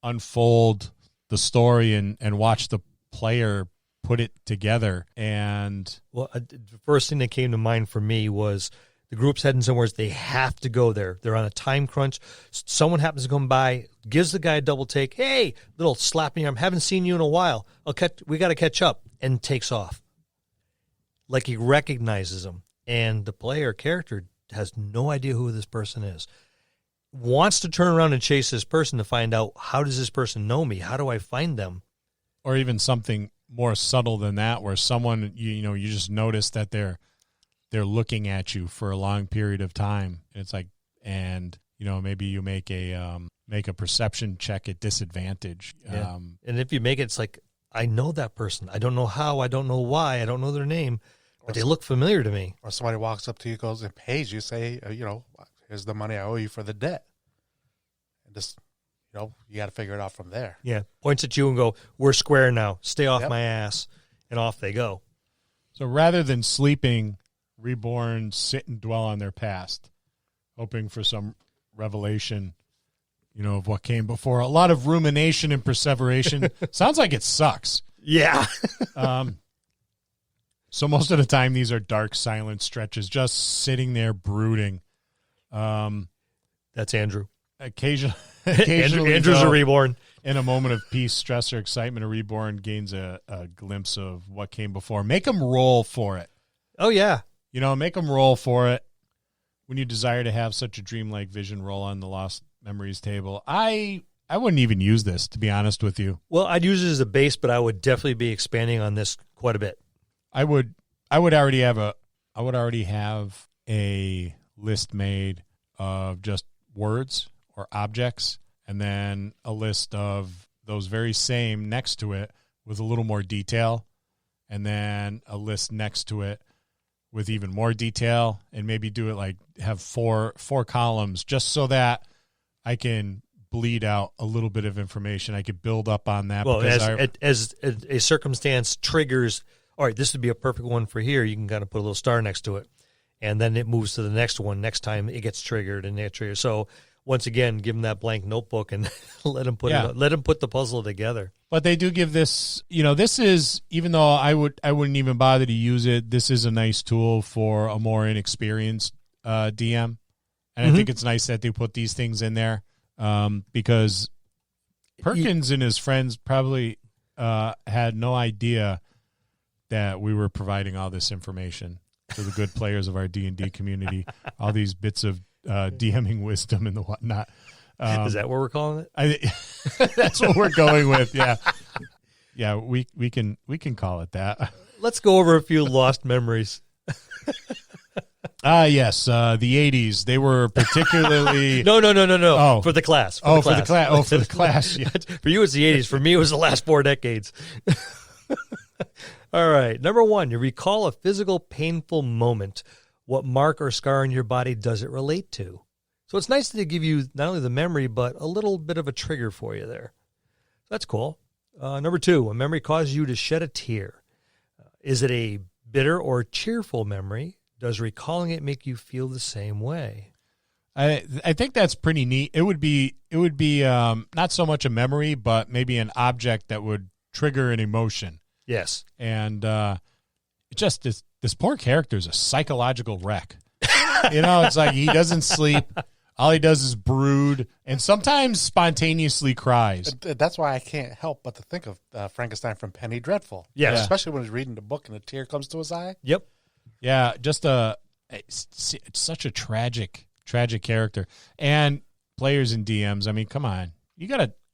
unfold the story and watch the player put it together. And the first thing that came to mind for me was the group's heading somewhere. They have to go there. They're on a time crunch. Someone happens to come by, gives the guy a double take. Hey, little slap in the arm. Haven't seen you in a while. We got to catch up, and takes off. Like he recognizes him, and the player character has no idea who this person is. Wants to turn around and chase this person to find out, how does this person know me? How do I find them? Or even something more subtle than that, where someone, you just notice that they're looking at you for a long period of time. And it's like, and maybe you make a perception check at disadvantage. Yeah. And if you make it, it's like, I know that person. I don't know how. I don't know why. I don't know their name, but they look familiar to me. Or somebody walks up to you, goes and pays you, say, here's the money I owe you for the debt. And just, you got to figure it out from there. Yeah. Points at you and go, we're square now. Stay off my ass. And off they go. So rather than sleeping, Reborn sit and dwell on their past, hoping for some revelation, of what came before. A lot of rumination and perseveration. Sounds like it sucks. Yeah. So most of the time, these are dark, silent stretches, just sitting there brooding. That's Andrew. Occasionally, Andrew's a Reborn. In a moment of peace, stress, or excitement, a Reborn gains a glimpse of what came before. Make them roll for it. Oh, yeah. Make them roll for it. When you desire to have such a dreamlike vision, roll on the Lost Memories table. I wouldn't even use this, to be honest with you. Well, I'd use it as a base, but I would definitely be expanding on this quite a bit. I would already have a list made of just words or objects, and then a list of those very same next to it with a little more detail, and then a list next to it with even more detail, and maybe do it like have four columns, just so that I can bleed out a little bit of information. I could build up on that. Well, as a circumstance triggers, all right, this would be a perfect one for here. You can kind of put a little star next to it, and then it moves to the next one. Next time it gets triggered and it triggers. So once again, give them that blank notebook and let them put the puzzle together. But they do give this, this is, even though I wouldn't even bother to use it, this is a nice tool for a more inexperienced DM. And I think it's nice that they put these things in there, because Perkins and his friends probably had no idea that we were providing all this information to the good players of our D&D community, all these bits of DMing wisdom and the whatnot. Is that what we're calling it? That's what we're going with. Yeah. Yeah. We can call it that. Let's go over a few lost memories. Yes. The 80s, they were particularly. No. Oh. For the class. For the class. Yeah. For you, it's the 80s. For me, it was the last 4 decades. All right. Number 1, you recall a physical, painful moment. What mark or scar on your body does it relate to? So it's nice to give you not only the memory, but a little bit of a trigger for you there. That's cool. Number 2, a memory causes you to shed a tear. Is it a bitter or cheerful memory? Does recalling it make you feel the same way? I think that's pretty neat. It would be not so much a memory, but maybe an object that would trigger an emotion. Yes. And just this poor character is a psychological wreck. It's like he doesn't sleep. All he does is brood and sometimes spontaneously cries. That's why I can't help but to think of Frankenstein from Penny Dreadful. Yes. Yeah. Especially when he's reading the book and a tear comes to his eye. Yep. Yeah, just it's such a tragic character. And players and DMs, I mean, come on.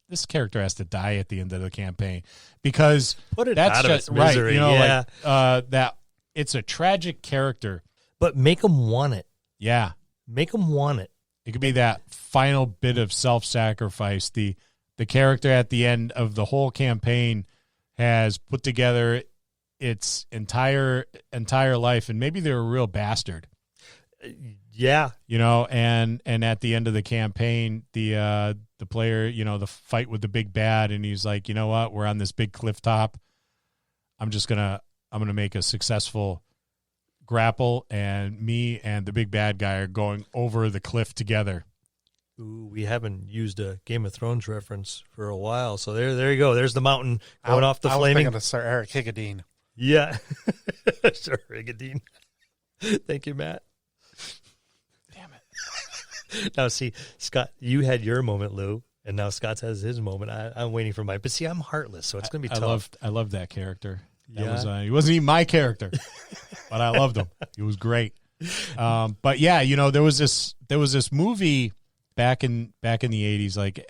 This character has to die at the end of the campaign, because put it that's out of just its misery. Right, that it's a tragic character. But make them want it. Yeah. Make them want it. It could be that final bit of self-sacrifice. The character at the end of the whole campaign has put together its entire life, and maybe they're a real bastard. Yeah. And at the end of the campaign, the player, the fight with the big bad, and he's like, you know what? We're on this big cliff top. I'm gonna make a successful grapple, and me and the big bad guy are going over the cliff together. Ooh, we haven't used a Game of Thrones reference for a while, so there you go. There's the mountain going off the flaming. I was thinking of Sir Eric Higadine. Yeah, Sir Higadine. Thank you, Matt. Damn it! Now, see, Scott, you had your moment, Lou, and now Scott has his moment. I'm waiting for mine, but see, I'm heartless, so it's going to be tough. I loved that character. He wasn't even my character, but I loved him. He was great. But yeah, there was this movie back in the 80s. Like,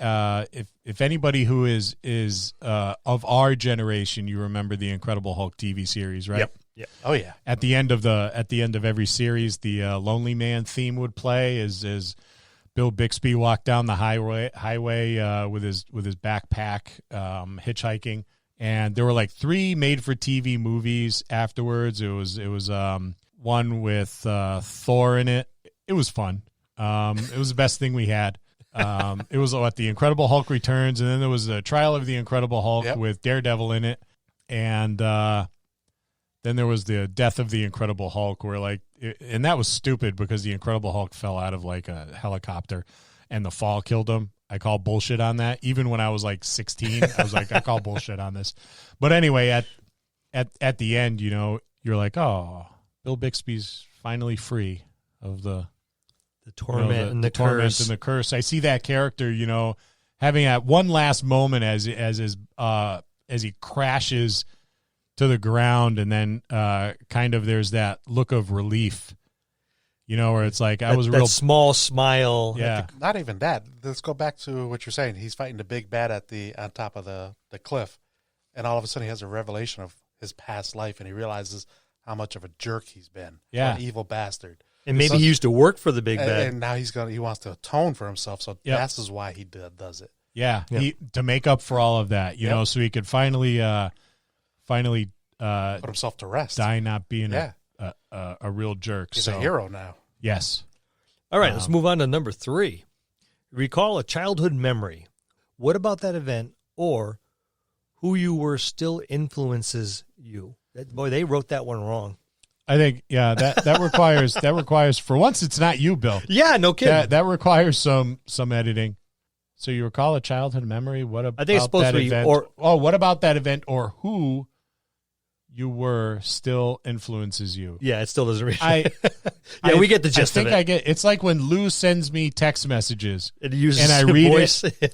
if anybody who is of our generation, you remember the Incredible Hulk TV series, right? Yep. Oh yeah. At the end of every series, the Lonely Man theme would play as Bill Bixby walked down the highway with his backpack, hitchhiking. And there were like 3 made-for-TV movies afterwards. It was one with Thor in it. It was fun. It was the best thing we had. It was the Incredible Hulk Returns, and then there was the Trial of the Incredible Hulk with Daredevil in it, and then there was the Death of the Incredible Hulk, and that was stupid because the Incredible Hulk fell out of like a helicopter, and the fall killed him. I call bullshit on that. Even when I was like 16, I was like, I call bullshit on this. But anyway, at the end, you're like, oh, Bill Bixby's finally free of the torment and the torment curse. and the curse. I see that character, having that one last moment as he crashes to the ground, and then kind of there's that look of relief. Where it's like I was a real small smile. Yeah. Not even that. Let's go back to what you're saying. He's fighting the big bad on top of the cliff, and all of a sudden he has a revelation of his past life, and he realizes how much of a jerk he's been. Yeah. An evil bastard. And maybe he used to work for the big bad. And now he wants to atone for himself, so that's why he does it. Yeah. To make up for all of that, so he could finally put himself to rest. Die not being a real jerk. He's a hero now. Yes. All right, let's move on to number 3. Recall a childhood memory. What about that event or who you were still influences you? Boy, they wrote that one wrong. I think, that requires for once it's not you, Bill. Yeah, no kidding. That requires some editing. So you recall a childhood memory. What about I think it's supposed that to be event? What about that event or who you were still influences you? Yeah, it still doesn't read. We get the gist of it. I think it's like when Lou sends me text messages and I read voice. it,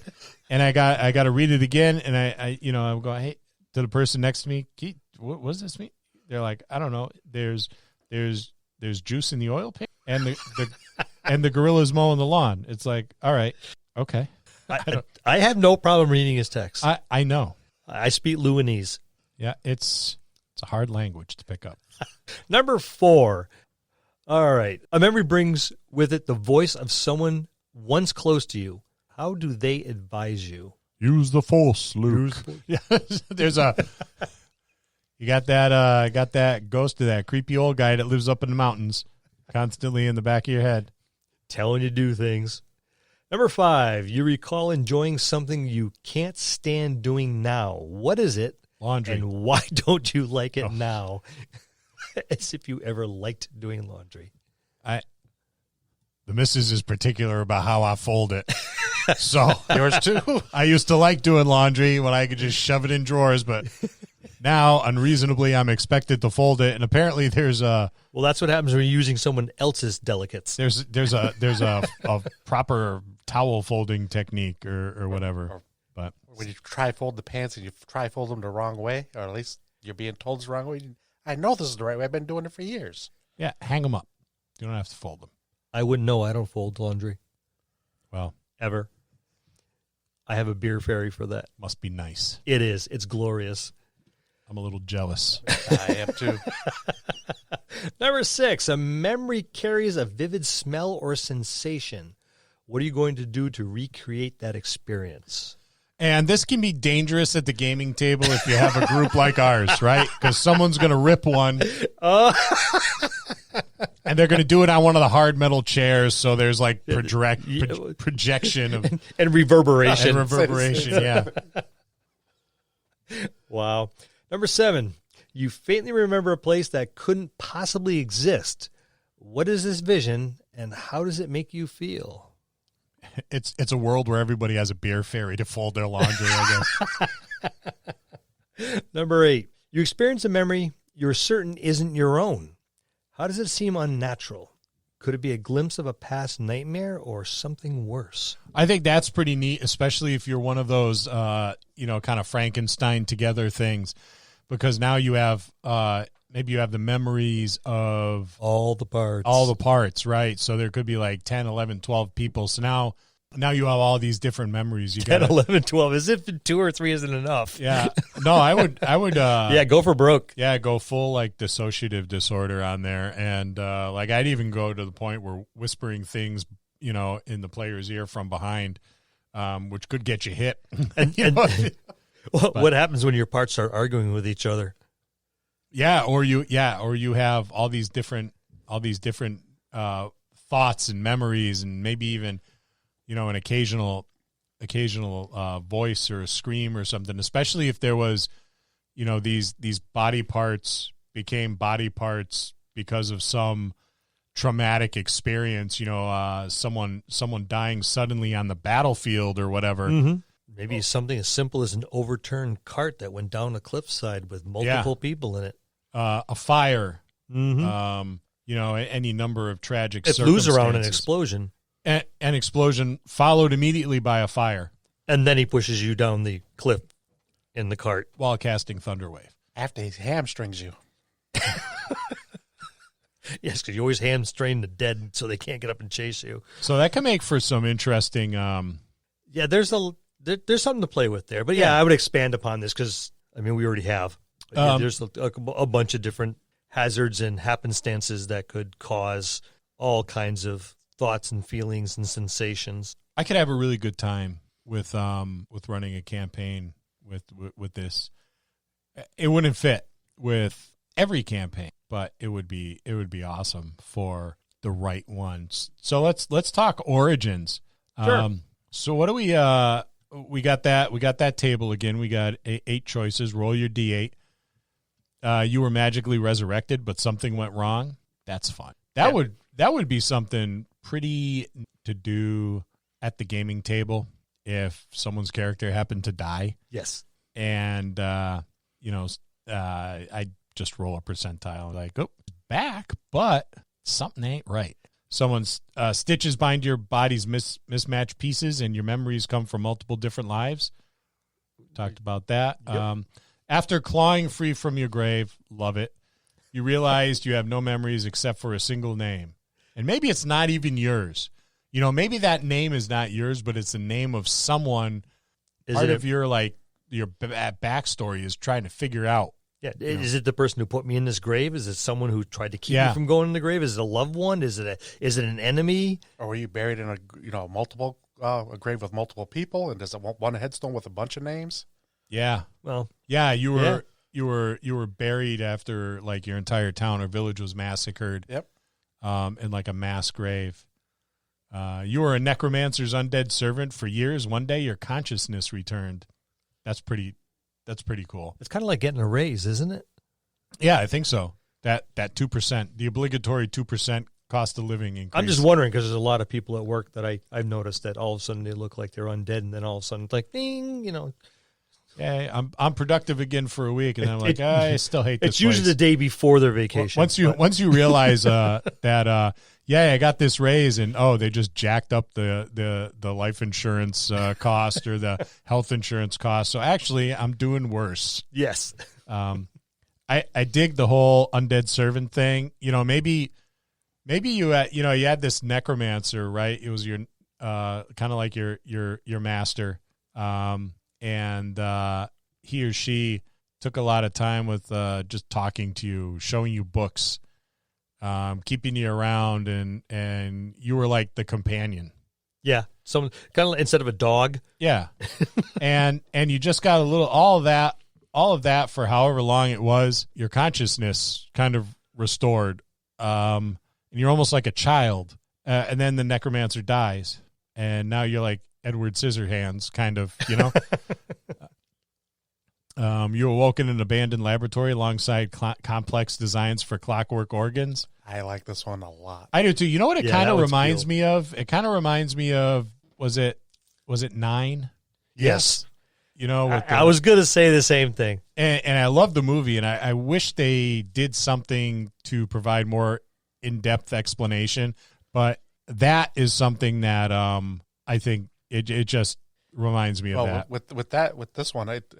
and I got to read it again, and I go, hey, to the person next to me, what does this mean? They're like, I don't know. There's juice in the oil pan, and the gorilla's mowing the lawn. It's like, all right, okay. I have no problem reading his text. I know. I speak Luanese. Yeah, it's a hard language to pick up. Number 4. All right. A memory brings with it the voice of someone once close to you. How do they advise you? Use the Force, Luke. Yeah, there's you got that ghost of that creepy old guy that lives up in the mountains, constantly in the back of your head, telling you to do things. Number 5. You recall enjoying something you can't stand doing now. What is it? Laundry. And why don't you like it now? As if you ever liked doing laundry. The missus is particular about how I fold it. So yours too. I used to like doing laundry when I could just shove it in drawers, but now unreasonably I'm expected to fold it. And apparently there's a that's what happens when you're using someone else's delicates. There's a proper towel folding technique or whatever. But when you try fold the pants and you try fold them the wrong way, or at least you're being told it's the wrong way, I know this is the right way. I've been doing it for years. Yeah, hang them up. You don't have to fold them. I wouldn't know. I don't fold laundry. Well, ever. I have a beer fairy for that. Must be nice. It is. It's glorious. I'm a little jealous. I am too. Number 6, a memory carries a vivid smell or sensation. What are you going to do to recreate that experience? And this can be dangerous at the gaming table if you have a group like ours, right? Because someone's going to rip one. And they're going to do it on one of the hard metal chairs, so there's like projection of and reverberation. And reverberation, yeah. Wow. Number 7, You faintly remember a place that couldn't possibly exist. What is this vision, and how does it make you feel? It's a world where everybody has a beer fairy to fold their laundry, I guess. Number 8. You experience a memory you're certain isn't your own. How does it seem unnatural? Could it be a glimpse of a past nightmare or something worse? I think that's pretty neat, especially if you're one of those, kind of Frankenstein together things, because now you have, maybe you have the memories of all the parts, right? So there could be like 10, 11, 12 people. So now you have all these different memories. You 10, 11, 12. As if 2 or 3 isn't enough. Yeah. No, I would. Yeah, go for broke. Yeah, go full like dissociative disorder on there, and I'd even go to the point where whispering things, in the player's ear from behind, which could get you hit. What happens when your parts start arguing with each other? Yeah, or you have all these different thoughts and memories, and maybe even an occasional voice or a scream or something, especially if there was, these body parts became body parts because of some traumatic experience, someone dying suddenly on the battlefield or whatever. Mm-hmm. Maybe something as simple as an overturned cart that went down a cliffside with multiple people in it. A fire, mm-hmm. Any number of tragic it circumstances. It flew around an explosion. An explosion followed immediately by a fire. And then he pushes you down the cliff in the cart. While casting Thunderwave. After he hamstrings you. Yes, because you always hamstring the dead so they can't get up and chase you. So that can make for some interesting... Yeah, there's something to play with there. But yeah, I would expand upon this because, we already have. There's a bunch of different hazards and happenstances that could cause all kinds of thoughts and feelings and sensations. I could have a really good time with running a campaign with this. It wouldn't fit with every campaign, but it would be awesome for the right ones. So let's talk origins. Sure. So what do we got that table again. We got 8 choices. Roll your D8. You were magically resurrected, but something went wrong. That's fun. That would be something pretty to do at the gaming table if someone's character happened to die. Yes. And, I just roll a percentile like, oh, back, but something ain't right. Someone's stitches bind your body's mismatched pieces and your memories come from multiple different lives. Talked about that. Yep. After clawing free from your grave, love it, you realized you have no memories except for a single name. And maybe it's not even yours. Maybe that name is not yours, but it's the name of someone. Part of your backstory is trying to figure out. Yeah, is it the person who put me in this grave? Is it someone who tried to keep me from going in the grave? Is it a loved one? Is it an enemy? Or were you buried in a grave with multiple people? And does it want one headstone with a bunch of names? Yeah. Well, yeah, you were buried after like your entire town or village was massacred. Yep. In like a mass grave. You were a necromancer's undead servant for years. One day your consciousness returned. That's pretty cool. It's kind of like getting a raise, isn't it? Yeah, I think so. That 2%, the obligatory 2% cost of living increase. I'm just wondering because there's a lot of people at work that I've noticed that all of a sudden they look like they're undead, and then all of a sudden it's like, ding, Yeah, I'm productive again for a week, and then I'm like, I still hate this It's usually the day before their vacation. Once you realize that, I got this raise, and they just jacked up the life insurance cost or the health insurance cost. So actually, I'm doing worse. Yes. I dig the whole undead servant thing. Maybe you had this necromancer, right? It was your kind of like your master. And he or she took a lot of time with just talking to you, showing you books, keeping you around, and you were like the companion. Yeah, some kind of instead of a dog. Yeah, and you just got all of that for however long it was. Your consciousness kind of restored, and you're almost like a child. And then the necromancer dies, and now you're like Edward Scissorhands, kind of, You awoke in an abandoned laboratory alongside complex designs for clockwork organs. I like this one a lot. I do too. You know what it kind that of one's reminds cool. me of? It kind of reminds me of, was it 9? Yes. You know, with I was going to say the same thing. and I love the movie, and I wish they did something to provide more in-depth explanation, but that is something that I think it just reminds me of that. With this one, it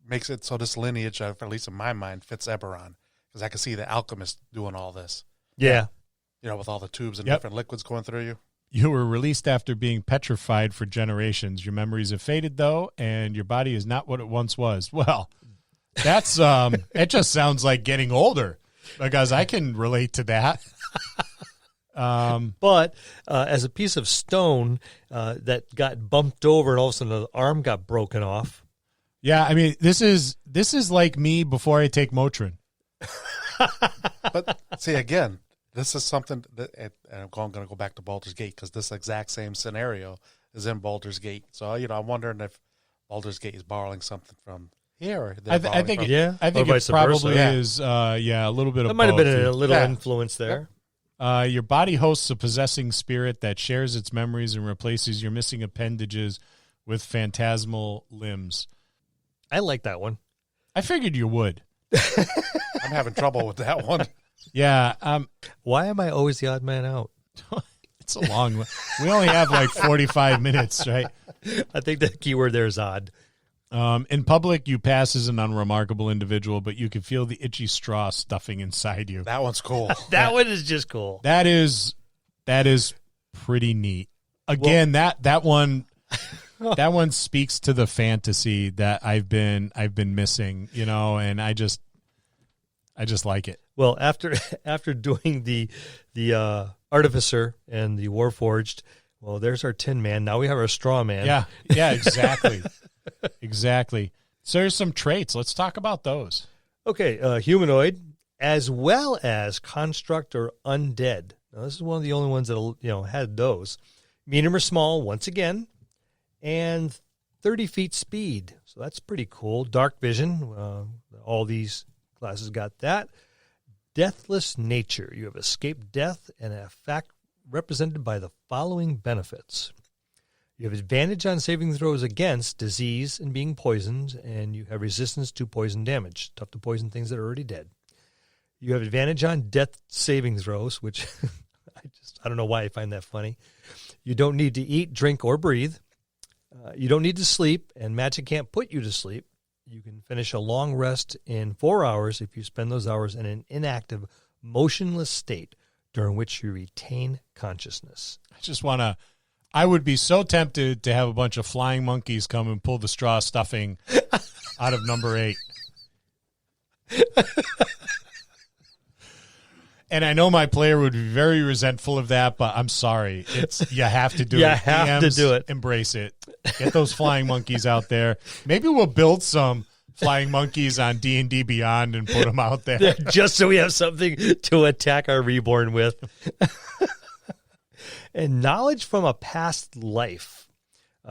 makes it so this lineage, at least in my mind, fits Eberron, because I can see the alchemist doing all this. Yeah. You know, with all the tubes and Yep. different liquids going through you. You were released after being petrified for generations. Your memories have faded, though, and your body is not what it once was. Well, that's it just sounds like getting older, because I can relate to that. But as a piece of stone that got bumped over and all of a sudden the arm got broken off. Yeah, I mean, this is like me before I take Motrin. But see, again, this is something that, and I'm going to go back to Baldur's Gate, because this exact same scenario is in Baldur's Gate. So, I'm wondering if Baldur's Gate is borrowing something from here. Or I think or it vice probably versa. is. A little bit of That might have both. been a little Yeah. influence there. Your body hosts a possessing spirit that shares its memories and replaces your missing appendages with phantasmal limbs. I like that one. I figured you would. I'm having trouble with that one. Yeah, Why am I always the odd man out? it's a long one. We only have like 45 minutes, right? I think the keyword there is odd. In public, you pass as an unremarkable individual, but you can feel the itchy straw stuffing inside you. That one's cool. That one is just cool. That is pretty neat. Again, that one speaks to the fantasy that I've been missing, and I just like it. Well, after doing the artificer and the warforged, well, there's our Tin Man. Now we have our Straw Man. Yeah, exactly. Exactly. So there's some traits. Let's talk about those. Okay, humanoid as well as construct or undead. Now, this is one of the only ones that had those. Medium or small, once again, and 30 feet speed. So that's pretty cool. Dark vision. All these classes got that. Deathless nature. You have escaped death and a fact represented by the following benefits. You have advantage on saving throws against disease and being poisoned, and you have resistance to poison damage. Tough to poison things that are already dead. You have advantage on death saving throws, which I don't know why I find that funny. You don't need to eat, drink, or breathe. You don't need to sleep, and magic can't put you to sleep. You can finish a long rest in 4 hours if you spend those hours in an inactive, motionless state during which you retain consciousness. I would be so tempted to have a bunch of flying monkeys come and pull the straw stuffing out of number 8. And I know my player would be very resentful of that, but I'm sorry. You have to do it. You have to do it. Embrace it. Get those flying monkeys out there. Maybe we'll build some flying monkeys on D&D Beyond and put them out there. Just so we have something to attack our reborn with. And knowledge from a past life.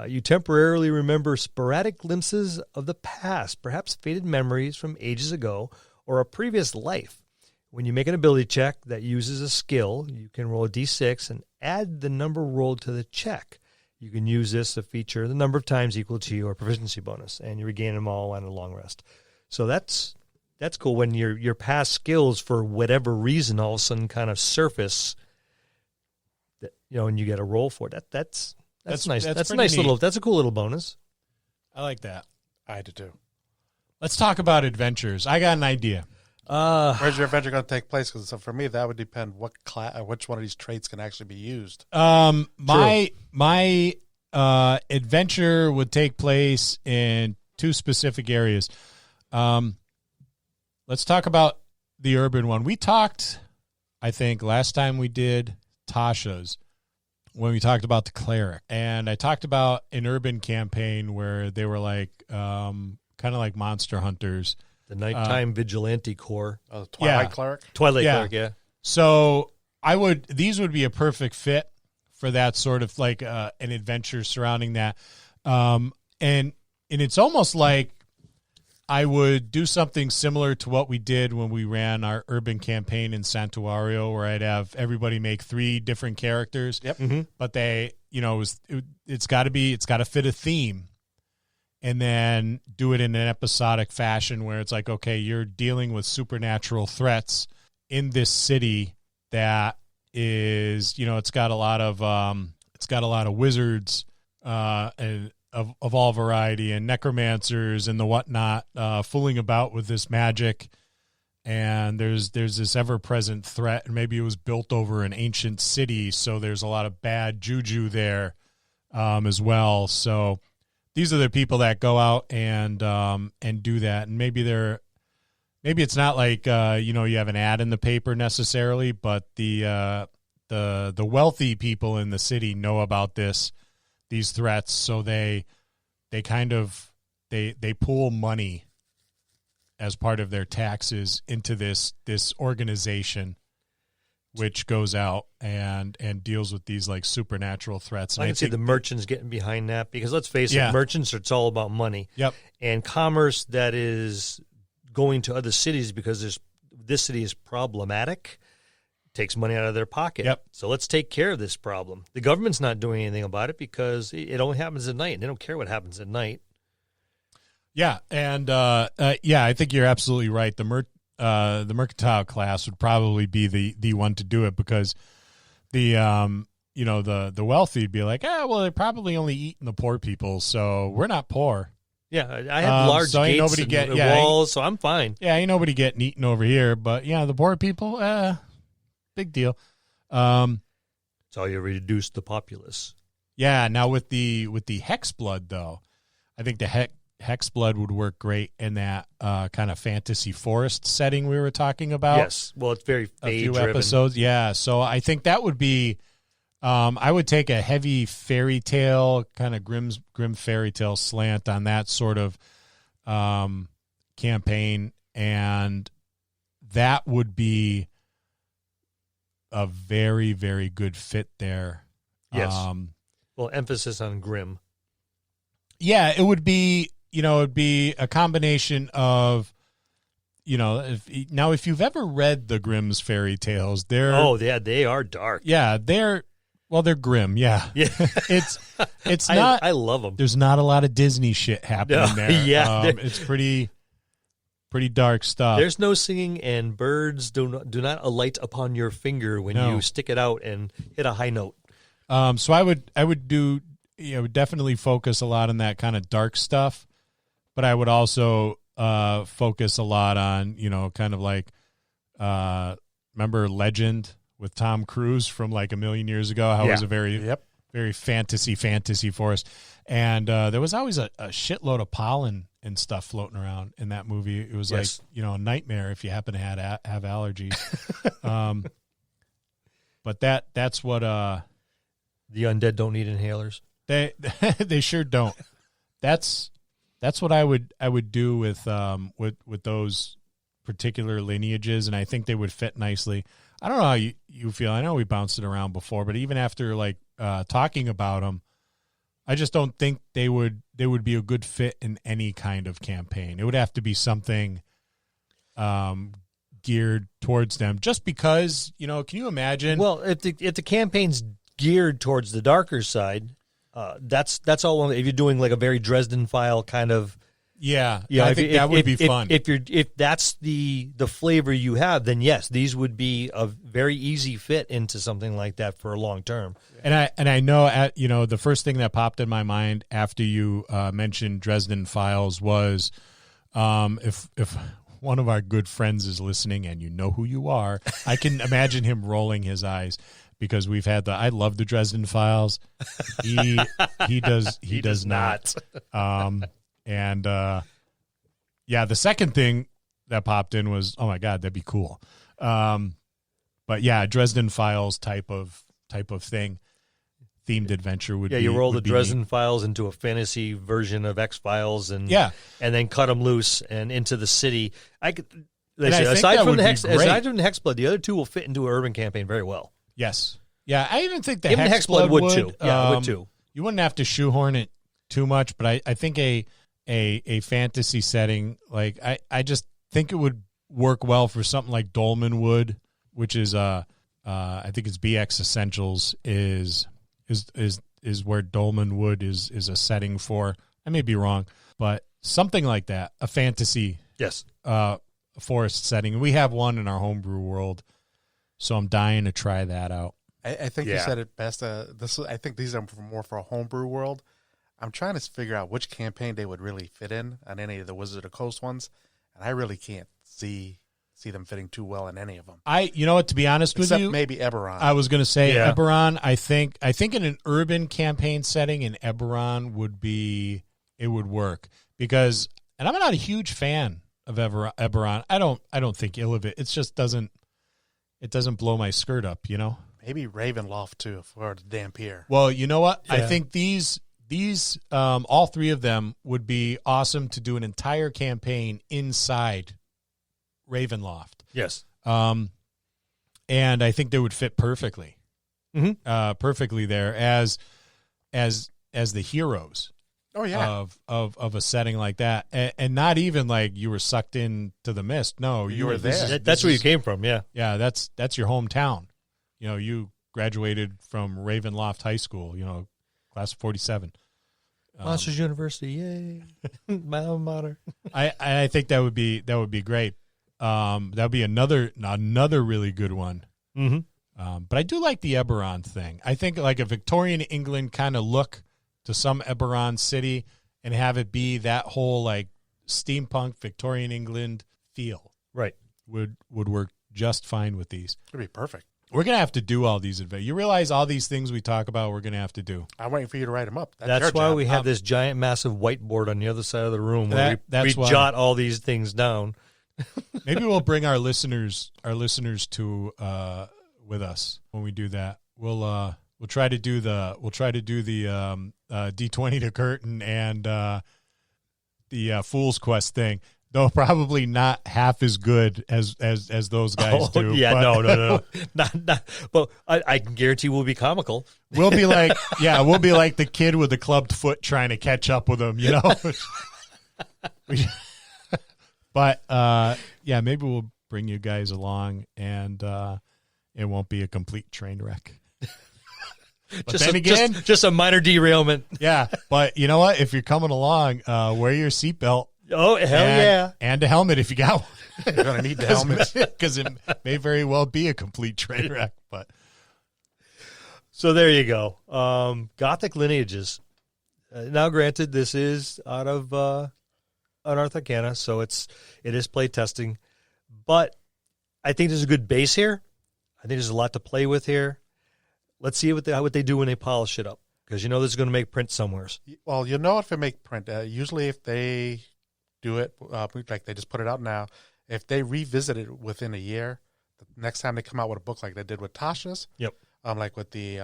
You temporarily remember sporadic glimpses of the past, perhaps faded memories from ages ago or a previous life. When you make an ability check that uses a skill, you can roll a d6 and add the number rolled to the check. You can use this to feature the number of times equal to your proficiency bonus, and you regain them all on a long rest. So that's cool when your past skills, for whatever reason, all of a sudden kind of surface. And you get a roll for it. That's nice. That's a nice neat. That's a cool little bonus. I like that. I do too. Let's talk about adventures. I got an idea. Where's your adventure going to take place? Because for me, that would depend which one of these traits can actually be used. My adventure would take place in 2 specific areas. Let's talk about the urban one. We talked, I think, last time we did Tasha's, when we talked about the cleric, and I talked about an urban campaign where they were like kind of like monster hunters. The nighttime vigilante corps. Twilight Cleric? Twilight Yeah. Cleric, yeah. So these would be a perfect fit for that sort of like an adventure surrounding that. And it's almost like I would do something similar to what we did when we ran our urban campaign in Santuario, where I'd have everybody make 3 different characters. Yep. Mm-hmm. But they, it's got to fit a theme, and then do it in an episodic fashion where it's like, okay, you're dealing with supernatural threats in this city that is, it's got a lot of wizards and of all variety, and necromancers and the whatnot, fooling about with this magic. And there's this ever-present threat, and maybe it was built over an ancient city, so there's a lot of bad juju there as well. So these are the people that go out and do that. And maybe it's not like you have an ad in the paper necessarily, but the wealthy people in the city know about these threats, so they pool money as part of their taxes into this organization, which goes out and deals with these like supernatural threats. And I can see the merchants getting behind that, because let's face it, merchants, it's all about money. Yep. And commerce that is going to other cities because this city is problematic takes money out of their pocket. Yep. So let's take care of this problem. The government's not doing anything about it because it only happens at night. They don't care what happens at night. Yeah, and I think you're absolutely right. The mercantile class would probably be the one to do it, because the wealthy would be like, well, they're probably only eating the poor people, so we're not poor. Yeah, I have large so gates and walls, so I'm fine. Yeah, ain't nobody getting eaten over here, but the poor people, big deal. That's how you reduce the populace. Yeah, now with the hex blood though, I think the hex blood would work great in that kind of fantasy forest setting we were talking about. Yes, well, it's very a few driven. episodes. Yeah, so I think that would be. I would take a heavy fairy tale, kind of grim fairy tale slant on that sort of campaign, and that would be a very, very good fit there. Yes. Well, emphasis on grim. Yeah, it would be. It'd be a combination of. If you've ever read the Grimm's fairy tales, they are dark. Yeah, they're grim. Yeah, yeah. It's not. I love them. There's not a lot of Disney shit happening there. Yeah, it's pretty dark stuff. There's no singing, and birds do not alight upon your finger when you stick it out and hit a high note. So I would do definitely focus a lot on that kind of dark stuff, but I would also focus a lot on kind of like remember Legend with Tom Cruise from like a million years ago, how it was a very fantasy forest. And there was always a shitload of pollen and stuff floating around in that movie. It was like, a nightmare if you happen to have allergies. But that's what the undead don't need inhalers. They sure don't. That's what I would do with those particular lineages, and I think they would fit nicely. I don't know how you feel. I know we bounced it around before, but even after like talking about them, I just don't think they would be a good fit in any kind of campaign. It would have to be something geared towards them, just because can you imagine? Well, if the campaign's geared towards the darker side, that's all. If you're doing like a very Dresden File kind of. Yeah, I think that would be fun. If that's the flavor you have, then yes, these would be a very easy fit into something like that for a long term. And I know the first thing that popped in my mind after you mentioned Dresden Files was if one of our good friends is listening and you know who you are, I can imagine him rolling his eyes. Because we've had I love the Dresden Files. He does not. And the second thing that popped in was, oh my God, that'd be cool. But yeah, Dresden Files type of thing, themed adventure would be. Yeah, you roll the Dresden Files into a fantasy version of X-Files and then cut them loose and into the city. Aside from the Hexblood, the other two will fit into an urban campaign very well. Yes. Yeah, I even think the Hexblood would too. Yeah, would too. You wouldn't have to shoehorn it too much, but I think a a fantasy setting, like I just think it would work well for something like Dolmenwood, which is I think it's BX Essentials is where Dolmenwood is a setting for. I may be wrong, but something like that, a fantasy forest setting. We have one in our homebrew world, so I'm dying to try that out. I think you said it best. I think these are more for a homebrew world. I'm trying to figure out which campaign they would really fit in on any of the Wizard of the Coast ones, and I really can't see them fitting too well in any of them. You know what? To be honest with you, except maybe Eberron. I was going to say Eberron. I think in an urban campaign setting, in Eberron it would work because, and I'm not a huge fan of Eberron. I don't think ill of it. It just doesn't blow my skirt up, you know. Maybe Ravenloft too for the Dampier. Well, you know what? Yeah. I think these all three of them would be awesome to do an entire campaign inside Ravenloft. Yes. And I think they would fit perfectly. Perfectly there as the heroes. Oh yeah. Of a setting like that. And not even like you were sucked into the mist. No, you were there. That's where you came from, yeah. Yeah, that's your hometown. You know, you graduated from Ravenloft High School, you know, class of 47. Monsters University, yay. My alma mater. I think that would be great. That would be another really good one. Mm-hmm. But I do like the Eberron thing. I think like a Victorian England kind of look to some Eberron city and have it be that whole like steampunk Victorian England feel. Right. Would work just fine with these. It'd be perfect. We're going to have to do all these adventures. You realize all these things we talk about we're going to have to do. I'm waiting for you to write them up. That's why we have this giant, massive whiteboard on the other side of the room where we jot all these things down. Maybe we'll bring our listeners to with us when we do that. We'll try to do the D20 to curtain and the Fool's Quest thing. Though probably not half as good as those guys do. Yeah, no. Not. But I can guarantee we'll be comical. We'll be like the kid with the clubbed foot trying to catch up with them, you know. But maybe we'll bring you guys along, and it won't be a complete train wreck. But just a minor derailment. Yeah, but you know what? If you're coming along, wear your seatbelt. Oh, hell yeah. And a helmet if you got one. You're going to need the helmet. Because it may very well be a complete train wreck. But so there you go. Gothic Lineages. Now, granted, this is out of Unearthed Arcana, so it is play testing. But I think there's a good base here. I think there's a lot to play with here. Let's see what they do when they polish it up. Because you know this is going to make print somewheres. Well, you know if it make print. Usually if they do it, like they just put it out now, if they revisit it within a year, the next time they come out with a book like they did with Tasha's, like with the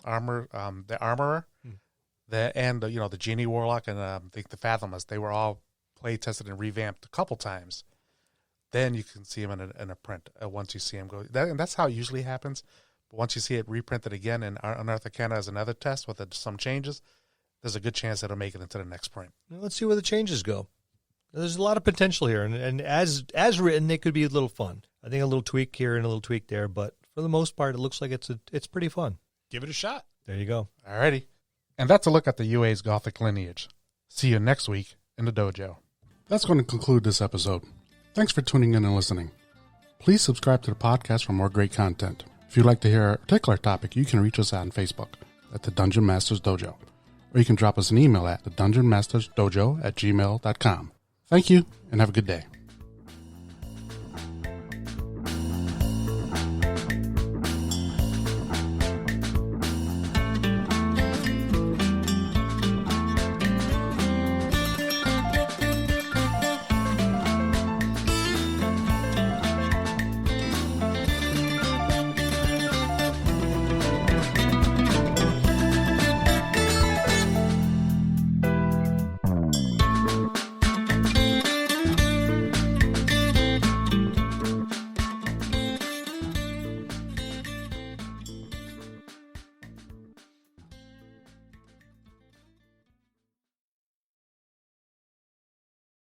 Armorer, the Genie Warlock and the Fathomless, they were all play tested and revamped a couple times. Then you can see them in a print once you see them go. And that's how it usually happens. But once you see it reprinted again and Unearthed Arcana as another test with some changes, there's a good chance it'll make it into the next print. Now let's see where the changes go. There's a lot of potential here, and as written, they could be a little fun. I think a little tweak here and a little tweak there, but for the most part, it looks like it's pretty fun. Give it a shot. There you go. Alrighty. And that's a look at the UA's Gothic Lineage. See you next week in the dojo. That's going to conclude this episode. Thanks for tuning in and listening. Please subscribe to the podcast for more great content. If you'd like to hear a particular topic, you can reach us on Facebook at the Dungeon Masters Dojo, or you can drop us an email at thedungeonmastersdojo@gmail.com. Thank you, and have a good day.